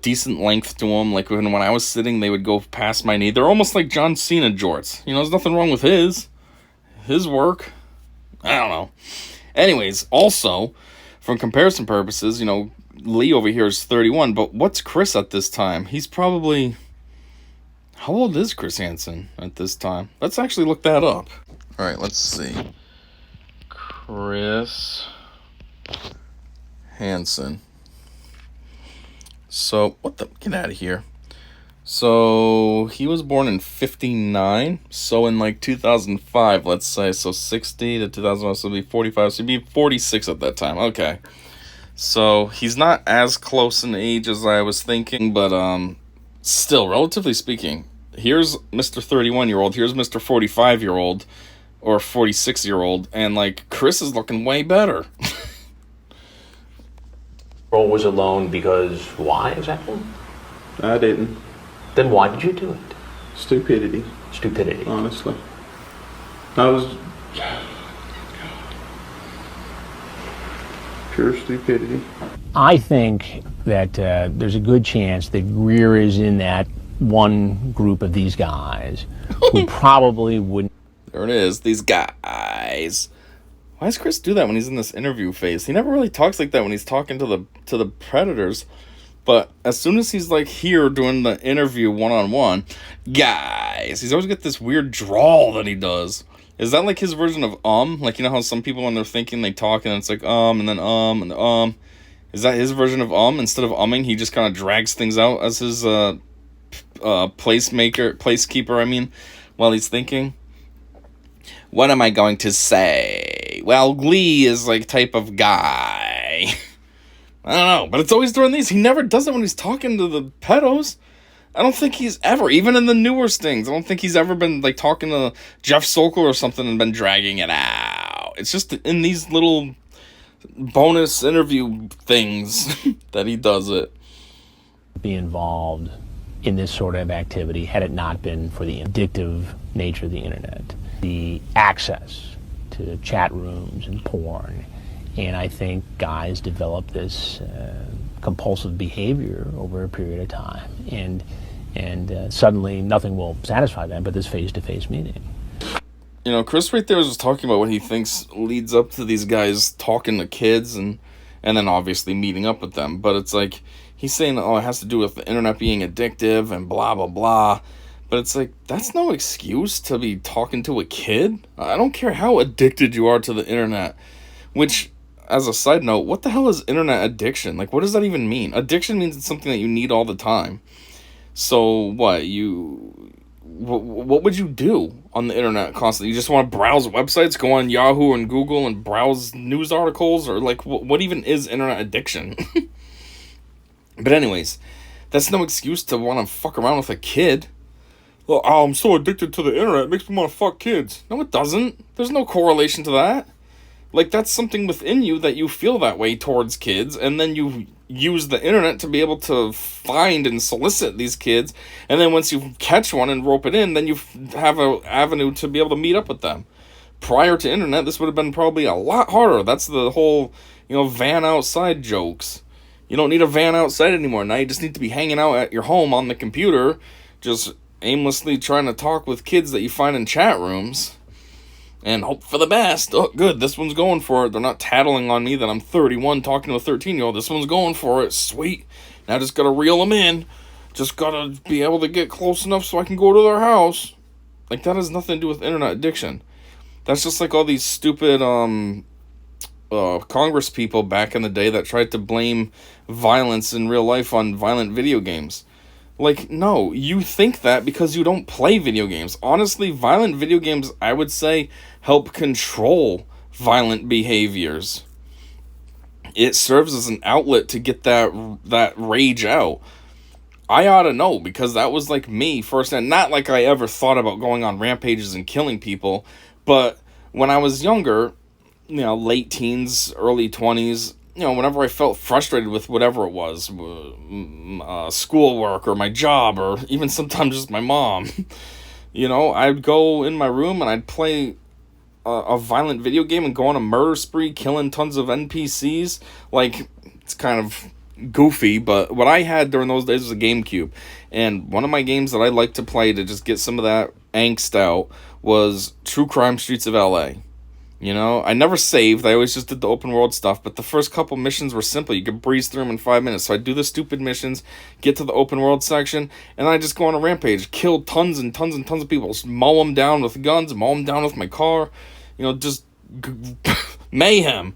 decent length to them. Like when I was sitting, they would go past my knee. They're almost like John Cena jorts. There's nothing wrong with his work. I don't know. Anyways, also, for comparison purposes, Lee over here is 31, but what's Chris at this time? He's probably... How old is Chris Hansen at this time? Let's actually look that up. All right, let's see. Chris Hansen. So, get out of here. So, he was born in 59. So, in like 2005, let's say. So, 60 to 2001, so he'd be 45. So, he'd be 46 at that time. Okay. So, he's not as close in age as I was thinking, but, still, relatively speaking, here's Mr. 31-year-old, here's Mr. 45-year-old, or 46-year-old, and, like, Chris is looking way better. Girl was alone because why exactly? I didn't. Then why did you do it? Stupidity. Stupidity. Honestly. I was... Pure stupidity. I think that there's a good chance that Greer is in that one group of these guys who probably wouldn't... There it is, these guys. Why does Chris do that when he's in this interview phase? He never really talks like that when he's talking to the Predators. But as soon as he's like here doing the interview one-on-one, guys, he's always got this weird drawl that he does. Is that like his version of Like, how some people when they're thinking they talk and it's like and then Is that his version of Instead of umming, he just kind of drags things out as his placekeeper, while he's thinking. What am I going to say? Well, Glee is like type of guy. I don't know, but it's always during these. He never does it when he's talking to the pedos. I don't think he's ever, even in the newer stings, I don't think he's ever been like talking to Jeff Sokol or something and been dragging it out. It's just in these little bonus interview things that he does it. Be involved in this sort of activity had it not been for the addictive nature of the internet, the access to chat rooms and porn. And I think guys develop this compulsive behavior over a period of time. And suddenly nothing will satisfy them but this face-to-face meeting. Chris right there was talking about what he thinks leads up to these guys talking to kids and then obviously meeting up with them. But it's like, he's saying, it has to do with the internet being addictive and blah, blah, blah. But it's like, that's no excuse to be talking to a kid. I don't care how addicted you are to the internet. Which, as a side note, what the hell is internet addiction? Like, what does that even mean? Addiction means it's something that you need all the time. So, what would you do on the internet constantly? You just want to browse websites, go on Yahoo and Google and browse news articles? Or, like, what even is internet addiction? But anyways, that's no excuse to want to fuck around with a kid. Well, I'm so addicted to the internet, it makes me want to fuck kids. No, it doesn't. There's no correlation to that. Like, that's something within you that you feel that way towards kids, and then you use the internet to be able to find and solicit these kids, and then once you catch one and rope it in, then you have an avenue to be able to meet up with them. Prior to internet, this would have been probably a lot harder. That's the whole, van outside jokes. You don't need a van outside anymore. Now you just need to be hanging out at your home on the computer, just aimlessly trying to talk with kids that you find in chat rooms. And hope for the best. Oh, good, this one's going for it. They're not tattling on me that I'm 31 talking to a 13-year-old. This one's going for it. Sweet. Now I just gotta reel them in. Just gotta be able to get close enough so I can go to their house. Like, that has nothing to do with internet addiction. That's just like all these stupid Congress people back in the day that tried to blame violence in real life on violent video games. Like, no, you think that because you don't play video games. Honestly, violent video games, I would say, help control violent behaviors. It serves as an outlet to get that rage out. I ought to know, because that was like me first, and not like I ever thought about going on rampages and killing people, but when I was younger, late teens, early 20s, whenever I felt frustrated with whatever it was, schoolwork or my job or even sometimes just my mom, I'd go in my room and I'd play a violent video game and go on a murder spree, killing tons of NPCs. Like, it's kind of goofy, but what I had during those days was a GameCube. And one of my games that I liked to play to just get some of that angst out was True Crime Streets of LA. I never saved. I always just did the open world stuff, but the first couple missions were simple. You could breeze through them in 5 minutes. So I'd do the stupid missions, get to the open world section, and I'd just go on a rampage, kill tons and tons and tons of people, just mow them down with guns, mow them down with my car, just mayhem.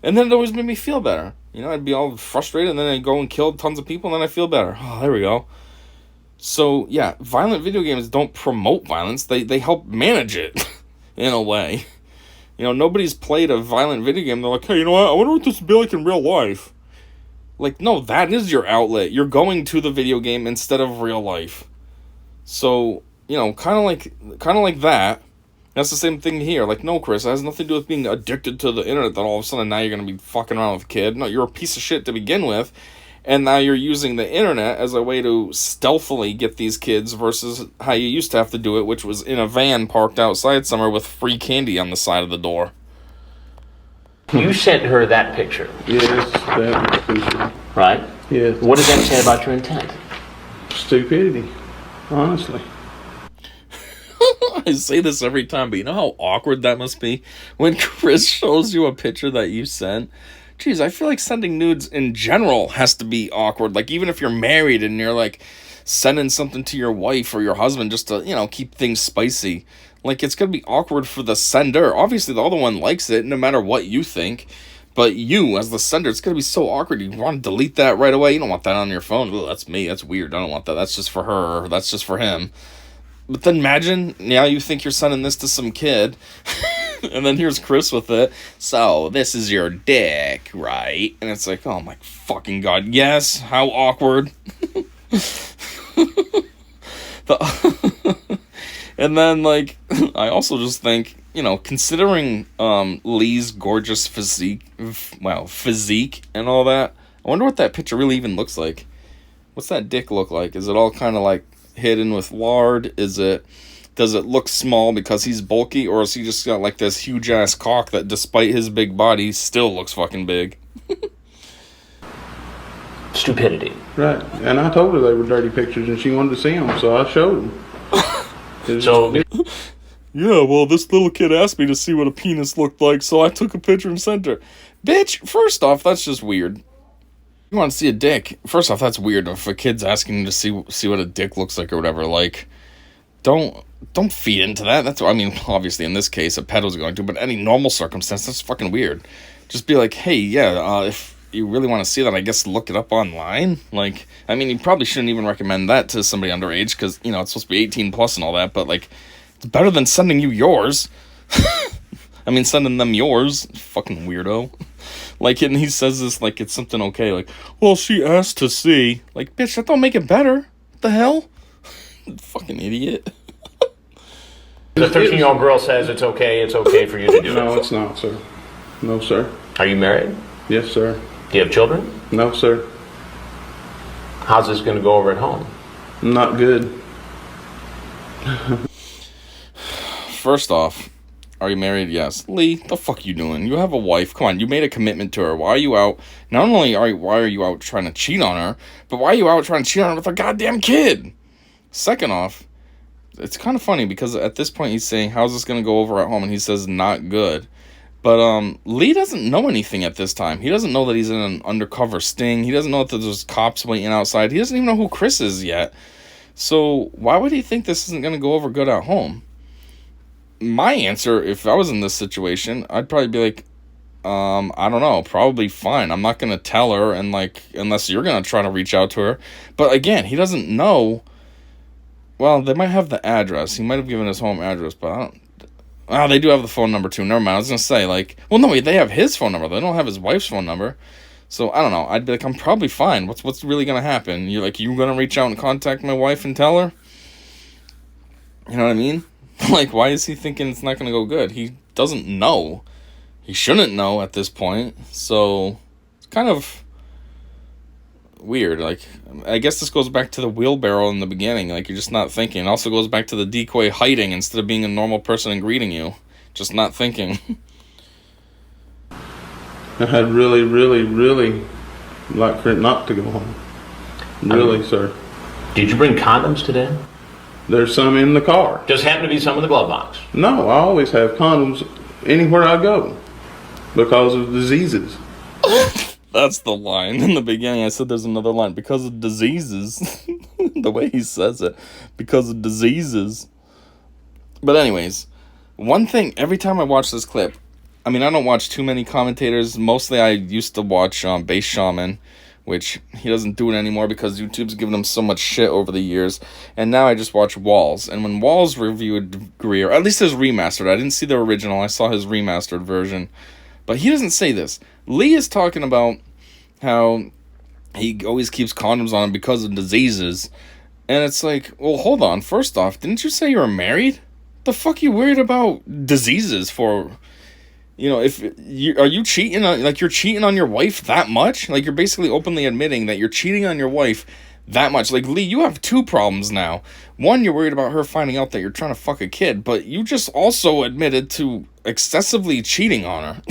And then it always made me feel better. I'd be all frustrated, and then I'd go and kill tons of people, and then I feel better. Oh, there we go. So, yeah, violent video games don't promote violence. They help manage it, in a way. Nobody's played a violent video game. They're like, hey, you know what? I wonder what this would be like in real life. Like, no, that is your outlet. You're going to the video game instead of real life. So, kind of like that. That's the same thing here. Like, no, Chris, it has nothing to do with being addicted to the internet that all of a sudden now you're going to be fucking around with a kid. No, you're a piece of shit to begin with. And now you're using the internet as a way to stealthily get these kids versus how you used to have to do it, which was in a van parked outside somewhere with free candy on the side of the door. You sent her that picture. Yes, that picture. Right? Yes. What does that say about your intent? Stupidity, honestly. I say this every time, but you know how awkward that must be? When Chris shows you a picture that you sent? Jeez, I feel like sending nudes in general has to be awkward. Like, even if you're married and you're, like, sending something to your wife or your husband just to, keep things spicy. Like, it's going to be awkward for the sender. Obviously, the other one likes it, no matter what you think. But you, as the sender, it's going to be so awkward. You want to delete that right away. You don't want that on your phone. Ooh, that's me. That's weird. I don't want that. That's just for her. Or that's just for him. But then imagine, now you think you're sending this to some kid. And then here's Chris with it. So, this is your dick, right? And it's like, oh my fucking god. Yes, how awkward. And then, like, I also just think, considering Lee's gorgeous physique and all that, I wonder what that picture really even looks like. What's that dick look like? Is it all kind of like hidden with lard? Does it look small because he's bulky, or is he just got like this huge ass cock that despite his big body still looks fucking big? Stupidity. Right. And I told her they were dirty pictures and she wanted to see them, so I showed them. So, Yeah, well, this little kid asked me to see what a penis looked like, so I took a picture and sent her. Bitch, first off, that's just weird. You want to see a dick? First off, that's weird. If a kid's asking you to see what a dick looks like or whatever, like, don't feed into that. That's what I mean. Obviously, in this case, a pedo's going to, but any normal circumstance, that's fucking weird. Just be like, hey, yeah, if you really want to see that, I guess look it up online. Like, I mean, you probably shouldn't even recommend that to somebody underage because, it's supposed to be 18 plus and all that, but, like, it's better than sending you yours. I mean, sending them yours. Fucking weirdo. Like, and he says this like it's something okay. Like, well, she asked to see. Like, bitch, that don't make it better. What the hell? Fucking idiot. the 13-year-old girl says it's okay for you to do it. No, it's not, sir. No, sir. Are you married? Yes, sir. Do you have children? No, sir. How's this going to go over at home? Not good. First off, are you married? Yes. Lee, the fuck you doing? You have a wife. Come on, you made a commitment to her. Why are you out? Not only why are you out trying to cheat on her, but why are you out trying to cheat on her with a goddamn kid? Second off, it's kind of funny because at this point he's saying, how's this going to go over at home? And he says, not good. But Lee doesn't know anything at this time. He doesn't know that he's in an undercover sting. He doesn't know that there's cops waiting outside. He doesn't even know who Chris is yet. So why would he think this isn't going to go over good at home? My answer, if I was in this situation, I'd probably be like, I don't know, probably fine. I'm not going to tell her, and like, unless you're going to try to reach out to her. But again, he doesn't know. Well, they might have the address. He might have given his home address, but I don't. Ah, they do have the phone number too. Never mind. I was going to say, like, well, no, they have his phone number. They don't have his wife's phone number. So, I don't know. I'd be like, I'm probably fine. What's really going to happen? You're like, you going to reach out and contact my wife and tell her? You know what I mean? Like, why is he thinking it's not going to go good? He doesn't know. He shouldn't know at this point. So, it's kind of weird. Like, I guess this goes back to the wheelbarrow in the beginning. Like, you're just not thinking. It also goes back to the decoy hiding instead of being a normal person and greeting you. Just not thinking. I had really, really, really like for it not to go home. Really, sir. Did you bring condoms today? There's some in the car. Just happen to be some in the glove box. No, I always have condoms anywhere I go because of diseases. That's the line. In the beginning, I said there's another line. Because of diseases. The way he says it. Because of diseases. But anyways, one thing, every time I watch this clip, I mean, I don't watch too many commentators. Mostly I used to watch Base Shaman, which he doesn't do it anymore because YouTube's given him so much shit over the years. And now I just watch Walls. And when Walls reviewed Greer, at least his remastered, I didn't see the original, I saw his remastered version. But he doesn't say this. Lee is talking about how he always keeps condoms on him because of diseases. And it's like, well, hold on. First off, didn't you say you were married? The fuck you worried about diseases for? You know, if you are you cheating on, like, you're cheating on your wife that much? Like, you're basically openly admitting that you're cheating on your wife that much. Like, Lee, you have two problems now. One, you're worried about her finding out that you're trying to fuck a kid, but you just also admitted to excessively cheating on her.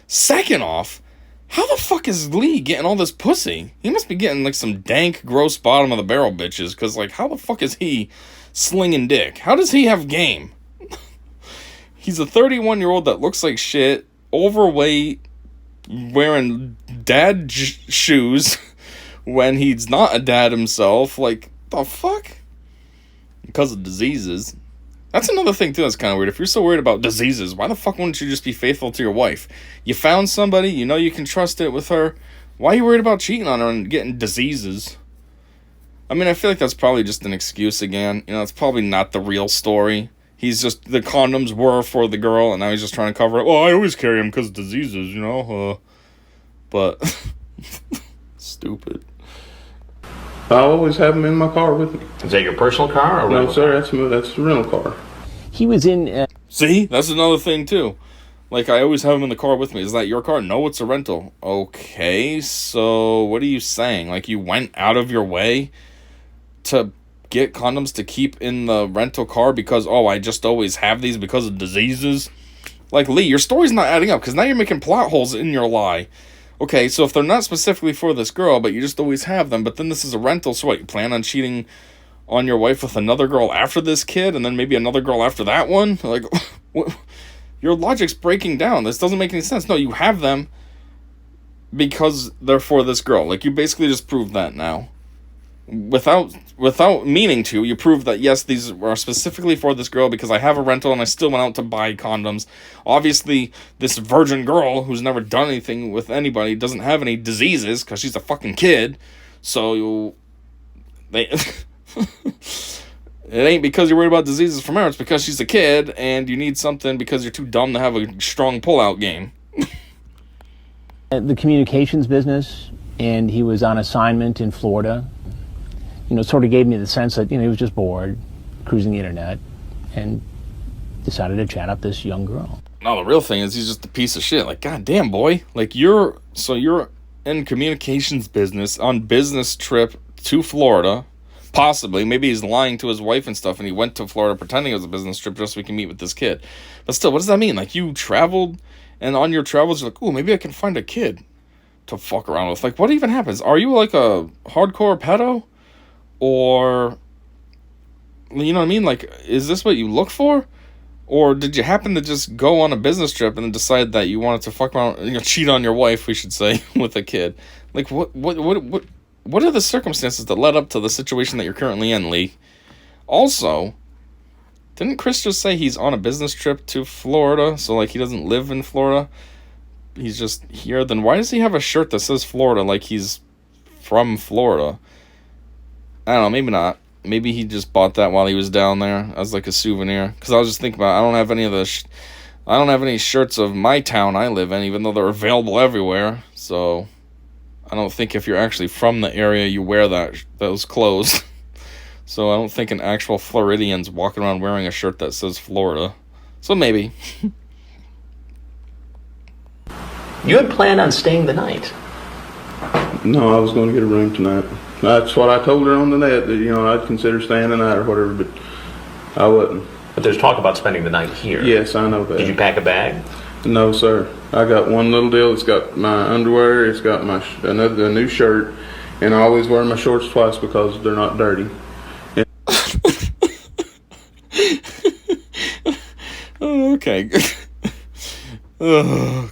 Second off, how the fuck is Lee getting all this pussy? He must be getting, like, some dank, gross bottom of the barrel bitches, because, like, how the fuck is he slinging dick? How does he have game? He's a 31-year-old that looks like shit, overweight, wearing dad shoes when he's not a dad himself. Like, the fuck? Because of diseases. That's another thing, too, that's kind of weird. If you're so worried about diseases, why the fuck wouldn't you just be faithful to your wife? You found somebody, you know you can trust it with her. Why are you worried about cheating on her and getting diseases? I mean, I feel like that's probably just an excuse again. You know, it's probably not the real story. He's just, the condoms were for the girl, and now he's just trying to cover it. Well, I always carry them because of diseases, you know? But, stupid. I always have them in my car with me. Is that your personal car or No, sir, that's the rental car. He was in... See? That's another thing, too. Like, I always have them in the car with me. Is that your car? No, it's a rental. Okay, so what are you saying? Like, you went out of your way to get condoms to keep in the rental car because, oh, I just always have these because of diseases? Like, Lee, your story's not adding up because now you're making plot holes in your lie. Okay, so if they're not specifically for this girl, but you just always have them, but then this is a rental, so what, you plan on cheating on your wife with another girl after this kid, and then maybe another girl after that one? Like, what? Your logic's breaking down. This doesn't make any sense. No, you have them because they're for this girl. Like, you basically just proved that now. Without meaning to, you prove that, yes, these are specifically for this girl because I have a rental and I still went out to buy condoms. Obviously, this virgin girl who's never done anything with anybody doesn't have any diseases because she's a fucking kid. So, it ain't because you're worried about diseases from her. It's because she's a kid and you need something because you're too dumb to have a strong pull-out game. the communications business, and he was on assignment in Florida. You know, sort of gave me the sense that, you know, he was just bored, cruising the internet, and decided to chat up this young girl. No, the real thing is he's just a piece of shit. Like, goddamn, boy. Like, you're in communications business on business trip to Florida. Possibly. Maybe he's lying to his wife and stuff, and he went to Florida pretending it was a business trip just so he can meet with this kid. But still, what does that mean? Like, you traveled, and on your travels, you're like, ooh, maybe I can find a kid to fuck around with. Like, what even happens? Are you like a hardcore pedo? Or, you know what I mean? Like, is this what you look for? Or did you happen to just go on a business trip and then decide that you wanted to fuck around, cheat on your wife, we should say, with a kid? Like, what are the circumstances that led up to the situation that you're currently in, Lee? Also, didn't Chris just say he's on a business trip to Florida? So, like, he doesn't live in Florida? He's just here. Then why does he have a shirt that says Florida like he's from Florida? I don't know, maybe not. Maybe he just bought that while he was down there as like a souvenir. Because I was just thinking about, I don't have any of I don't have any shirts of my town I live in, even though they're available everywhere. So I don't think if you're actually from the area, you wear those clothes. So I don't think an actual Floridian's walking around wearing a shirt that says Florida. So maybe. You had planned on staying the night. No, I was going to get a room tonight. That's what I told her on the net, that, I'd consider staying the night or whatever, but I wasn't. But there's talk about spending the night here. Yes, I know that. Did you pack a bag? No, sir. I got one little deal. It's got my underwear, it's got a new shirt, and I always wear my shorts twice because they're not dirty. Okay.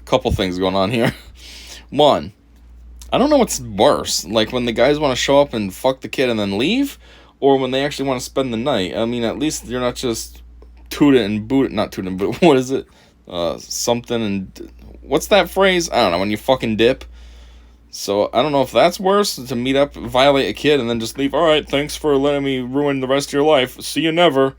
Couple things going on here. One, I don't know what's worse, like when the guys want to show up and fuck the kid and then leave, or when they actually want to spend the night. I mean, at least you're not just not toot and boot, what is it? Something and, what's that phrase? I don't know, when you fucking dip. So, I don't know if that's worse, to meet up, violate a kid, and then just leave. Alright, thanks for letting me ruin the rest of your life. See you never.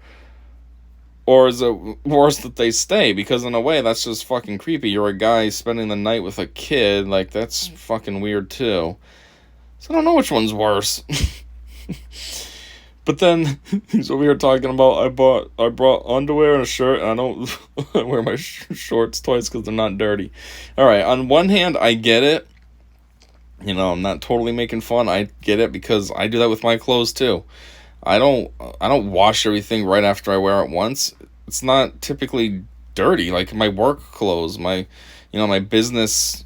Or is it worse that they stay? Because in a way, that's just fucking creepy. You're a guy spending the night with a kid. Like, that's fucking weird, too. So I don't know which one's worse. But then, he's over here talking about, I brought underwear and a shirt, and I don't I wear my shorts twice because they're not dirty. Alright, on one hand, I get it. I'm not totally making fun. I get it because I do that with my clothes, too. I don't wash everything right after I wear it once. It's not typically dirty. Like my work clothes, my business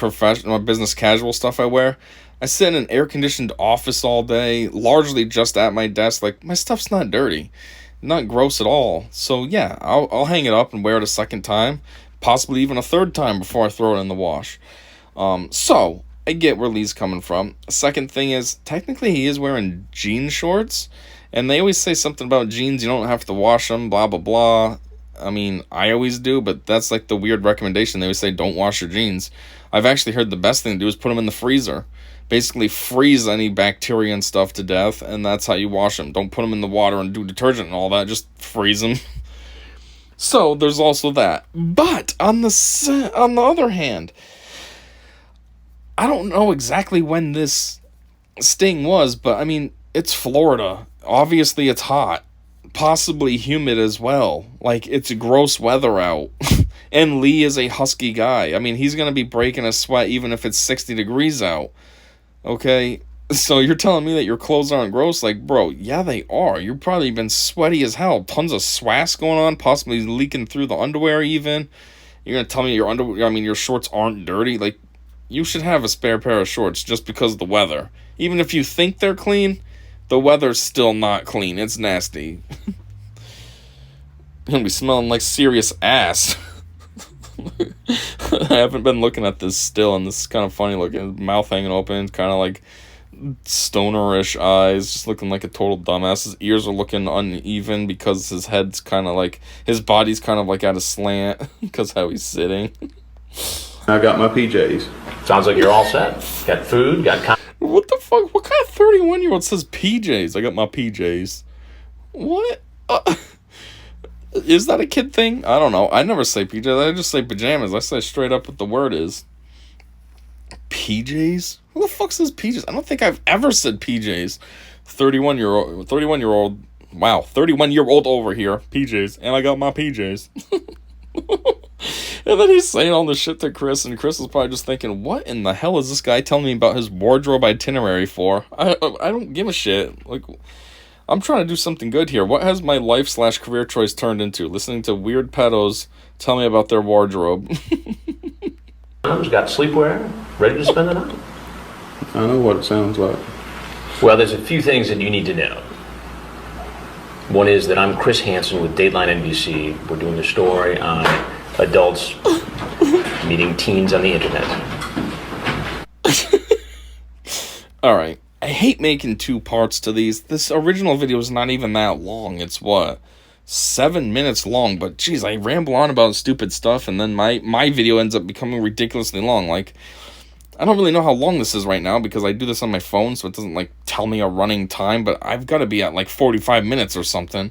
my business casual stuff I wear. I sit in an air-conditioned office all day, largely just at my desk. Like, my stuff's not dirty. Not gross at all. So yeah, I'll hang it up and wear it a second time, possibly even a third time before I throw it in the wash. So I get where Lee's coming from. Second thing is, technically he is wearing jean shorts, and they always say something about jeans, you don't have to wash them, blah, blah, blah. I mean, I always do, but that's like the weird recommendation. They always say, don't wash your jeans. I've actually heard the best thing to do is put them in the freezer. Basically freeze any bacteria and stuff to death, and that's how you wash them. Don't put them in the water and do detergent and all that, just freeze them. So, there's also that. But, on the other hand, I don't know exactly when this sting was, but I mean, it's Florida. Obviously, it's hot. Possibly humid as well. Like, it's gross weather out. And Lee is a husky guy. I mean, he's going to be breaking a sweat even if it's 60 degrees out. Okay? So you're telling me that your clothes aren't gross? Like, bro, yeah, they are. You've probably been sweaty as hell. Tons of swass going on, possibly leaking through the underwear even. You're going to tell me your shorts aren't dirty? Like, you should have a spare pair of shorts just because of the weather. Even if you think they're clean, the weather's still not clean. It's nasty. You're gonna be smelling like serious ass. I haven't been looking at this still, and this is kind of funny looking. Mouth hanging open, kind of like stonerish eyes, just looking like a total dumbass. His ears are looking uneven because his head's kind of like, his body's kind of like at a slant because how he's sitting. I got my PJs. Sounds like you're all set. Got food, got... What the fuck? What kind of 31-year-old says PJs? I got my PJs. What? Is that a kid thing? I don't know. I never say PJs. I just say pajamas. I say straight up what the word is. PJs? Who the fuck says PJs? I don't think I've ever said PJs. 31-year-old. Wow. 31-year-old over here. PJs. And I got my PJs. And then he's saying all this shit to Chris, and Chris is probably just thinking, what in the hell is this guy telling me about his wardrobe itinerary for? I don't give a shit. Like, I'm trying to do something good here. What has my life/career choice turned into? Listening to weird pedos tell me about their wardrobe. Who's got sleepwear, ready to spend the night? I know what it sounds like. Well, there's a few things that you need to know. One is that I'm Chris Hansen with Dateline NBC. We're doing a story on adults meeting teens on the internet. Alright, I hate making 2 parts to these. This original video is not even that long. It's what? 7 minutes long, but geez, I ramble on about stupid stuff, and then my video ends up becoming ridiculously long. Like, I don't really know how long this is right now, because I do this on my phone, so it doesn't, like, tell me a running time, but I've got to be at, like, 45 minutes or something.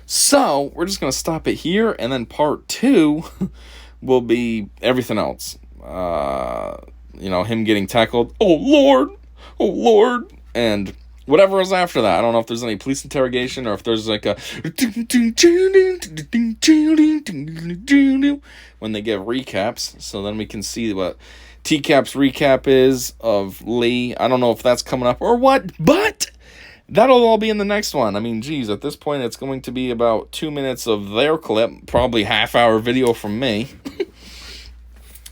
So, we're just going to stop it here, and then part 2 will be everything else. You know, him getting tackled. Oh, Lord, and whatever is after that. I don't know if there's any police interrogation, or if there's, like, a when they give recaps, so then we can see what TCAP's recap is of Lee. I don't know if that's coming up or what, but that'll all be in the next one. I mean, geez, at this point, it's going to be about 2 minutes of their clip, probably half-hour video from me.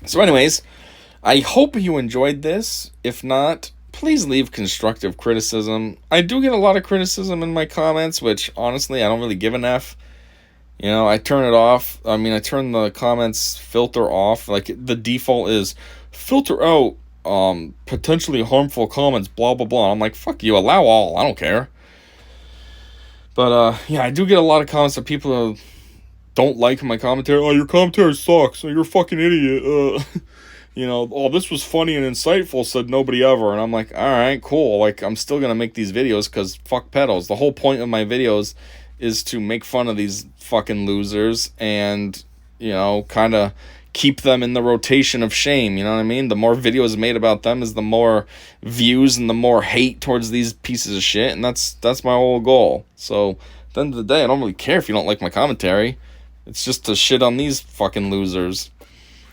So anyways, I hope you enjoyed this. If not, please leave constructive criticism. I do get a lot of criticism in my comments, which, honestly, I don't really give an F. You know, I turn it off. I mean, I turn the comments filter off. Like, the default is filter out potentially harmful comments, blah, blah, blah. I'm like, fuck you, allow all. I don't care. But, yeah, I do get a lot of comments of people who don't like my commentary. Oh, your commentary sucks. Oh, you're a fucking idiot. You know, oh, this was funny and insightful, said nobody ever. And I'm like, alright, cool. Like, I'm still gonna make these videos, because fuck pedos. The whole point of my videos is to make fun of these fucking losers and, you know, kind of keep them in the rotation of shame, you know what I mean? The more videos made about them is the more views and the more hate towards these pieces of shit, and that's my whole goal. So, at the end of the day, I don't really care if you don't like my commentary. It's just to shit on these fucking losers.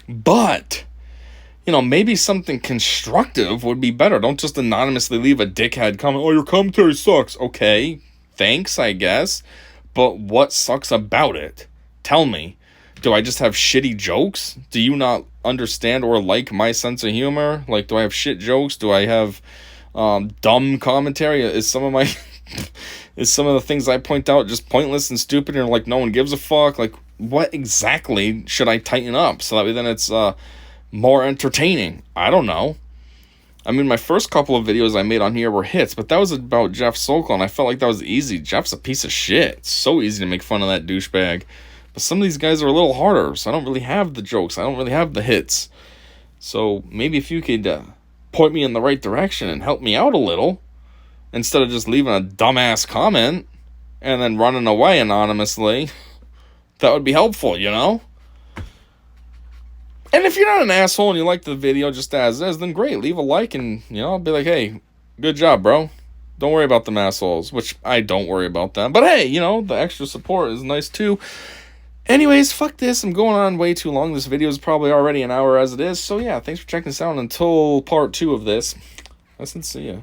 But, you know, maybe something constructive would be better. Don't just anonymously leave a dickhead comment, oh, your commentary sucks. Okay, thanks, I guess. But what sucks about it? Tell me. Do I just have shitty jokes? Do you not understand or like my sense of humor? Like, do I have shit jokes? Do I have dumb commentary? Is some of my is some of the things I point out just pointless and stupid, and like no one gives a fuck? Like, what exactly should I tighten up so that way then it's more entertaining? I don't know. I mean, my first couple of videos I made on here were hits, but that was about Jeff Sokol, and I felt like that was easy. Jeff's a piece of shit. It's so easy to make fun of that douchebag. But some of these guys are a little harder, so I don't really have the jokes. I don't really have the hits. So maybe if you could point me in the right direction and help me out a little, instead of just leaving a dumbass comment and then running away anonymously, that would be helpful, you know? And if you're not an asshole and you like the video just as is, then great. Leave a like and, you know, I'll be like, hey, good job, bro. Don't worry about them assholes, which I don't worry about them. But hey, you know, the extra support is nice too. Anyways, fuck this. I'm going on way too long. This video is probably already an hour as it is. So yeah, thanks for checking this out. Until part 2 of this, listen, see ya.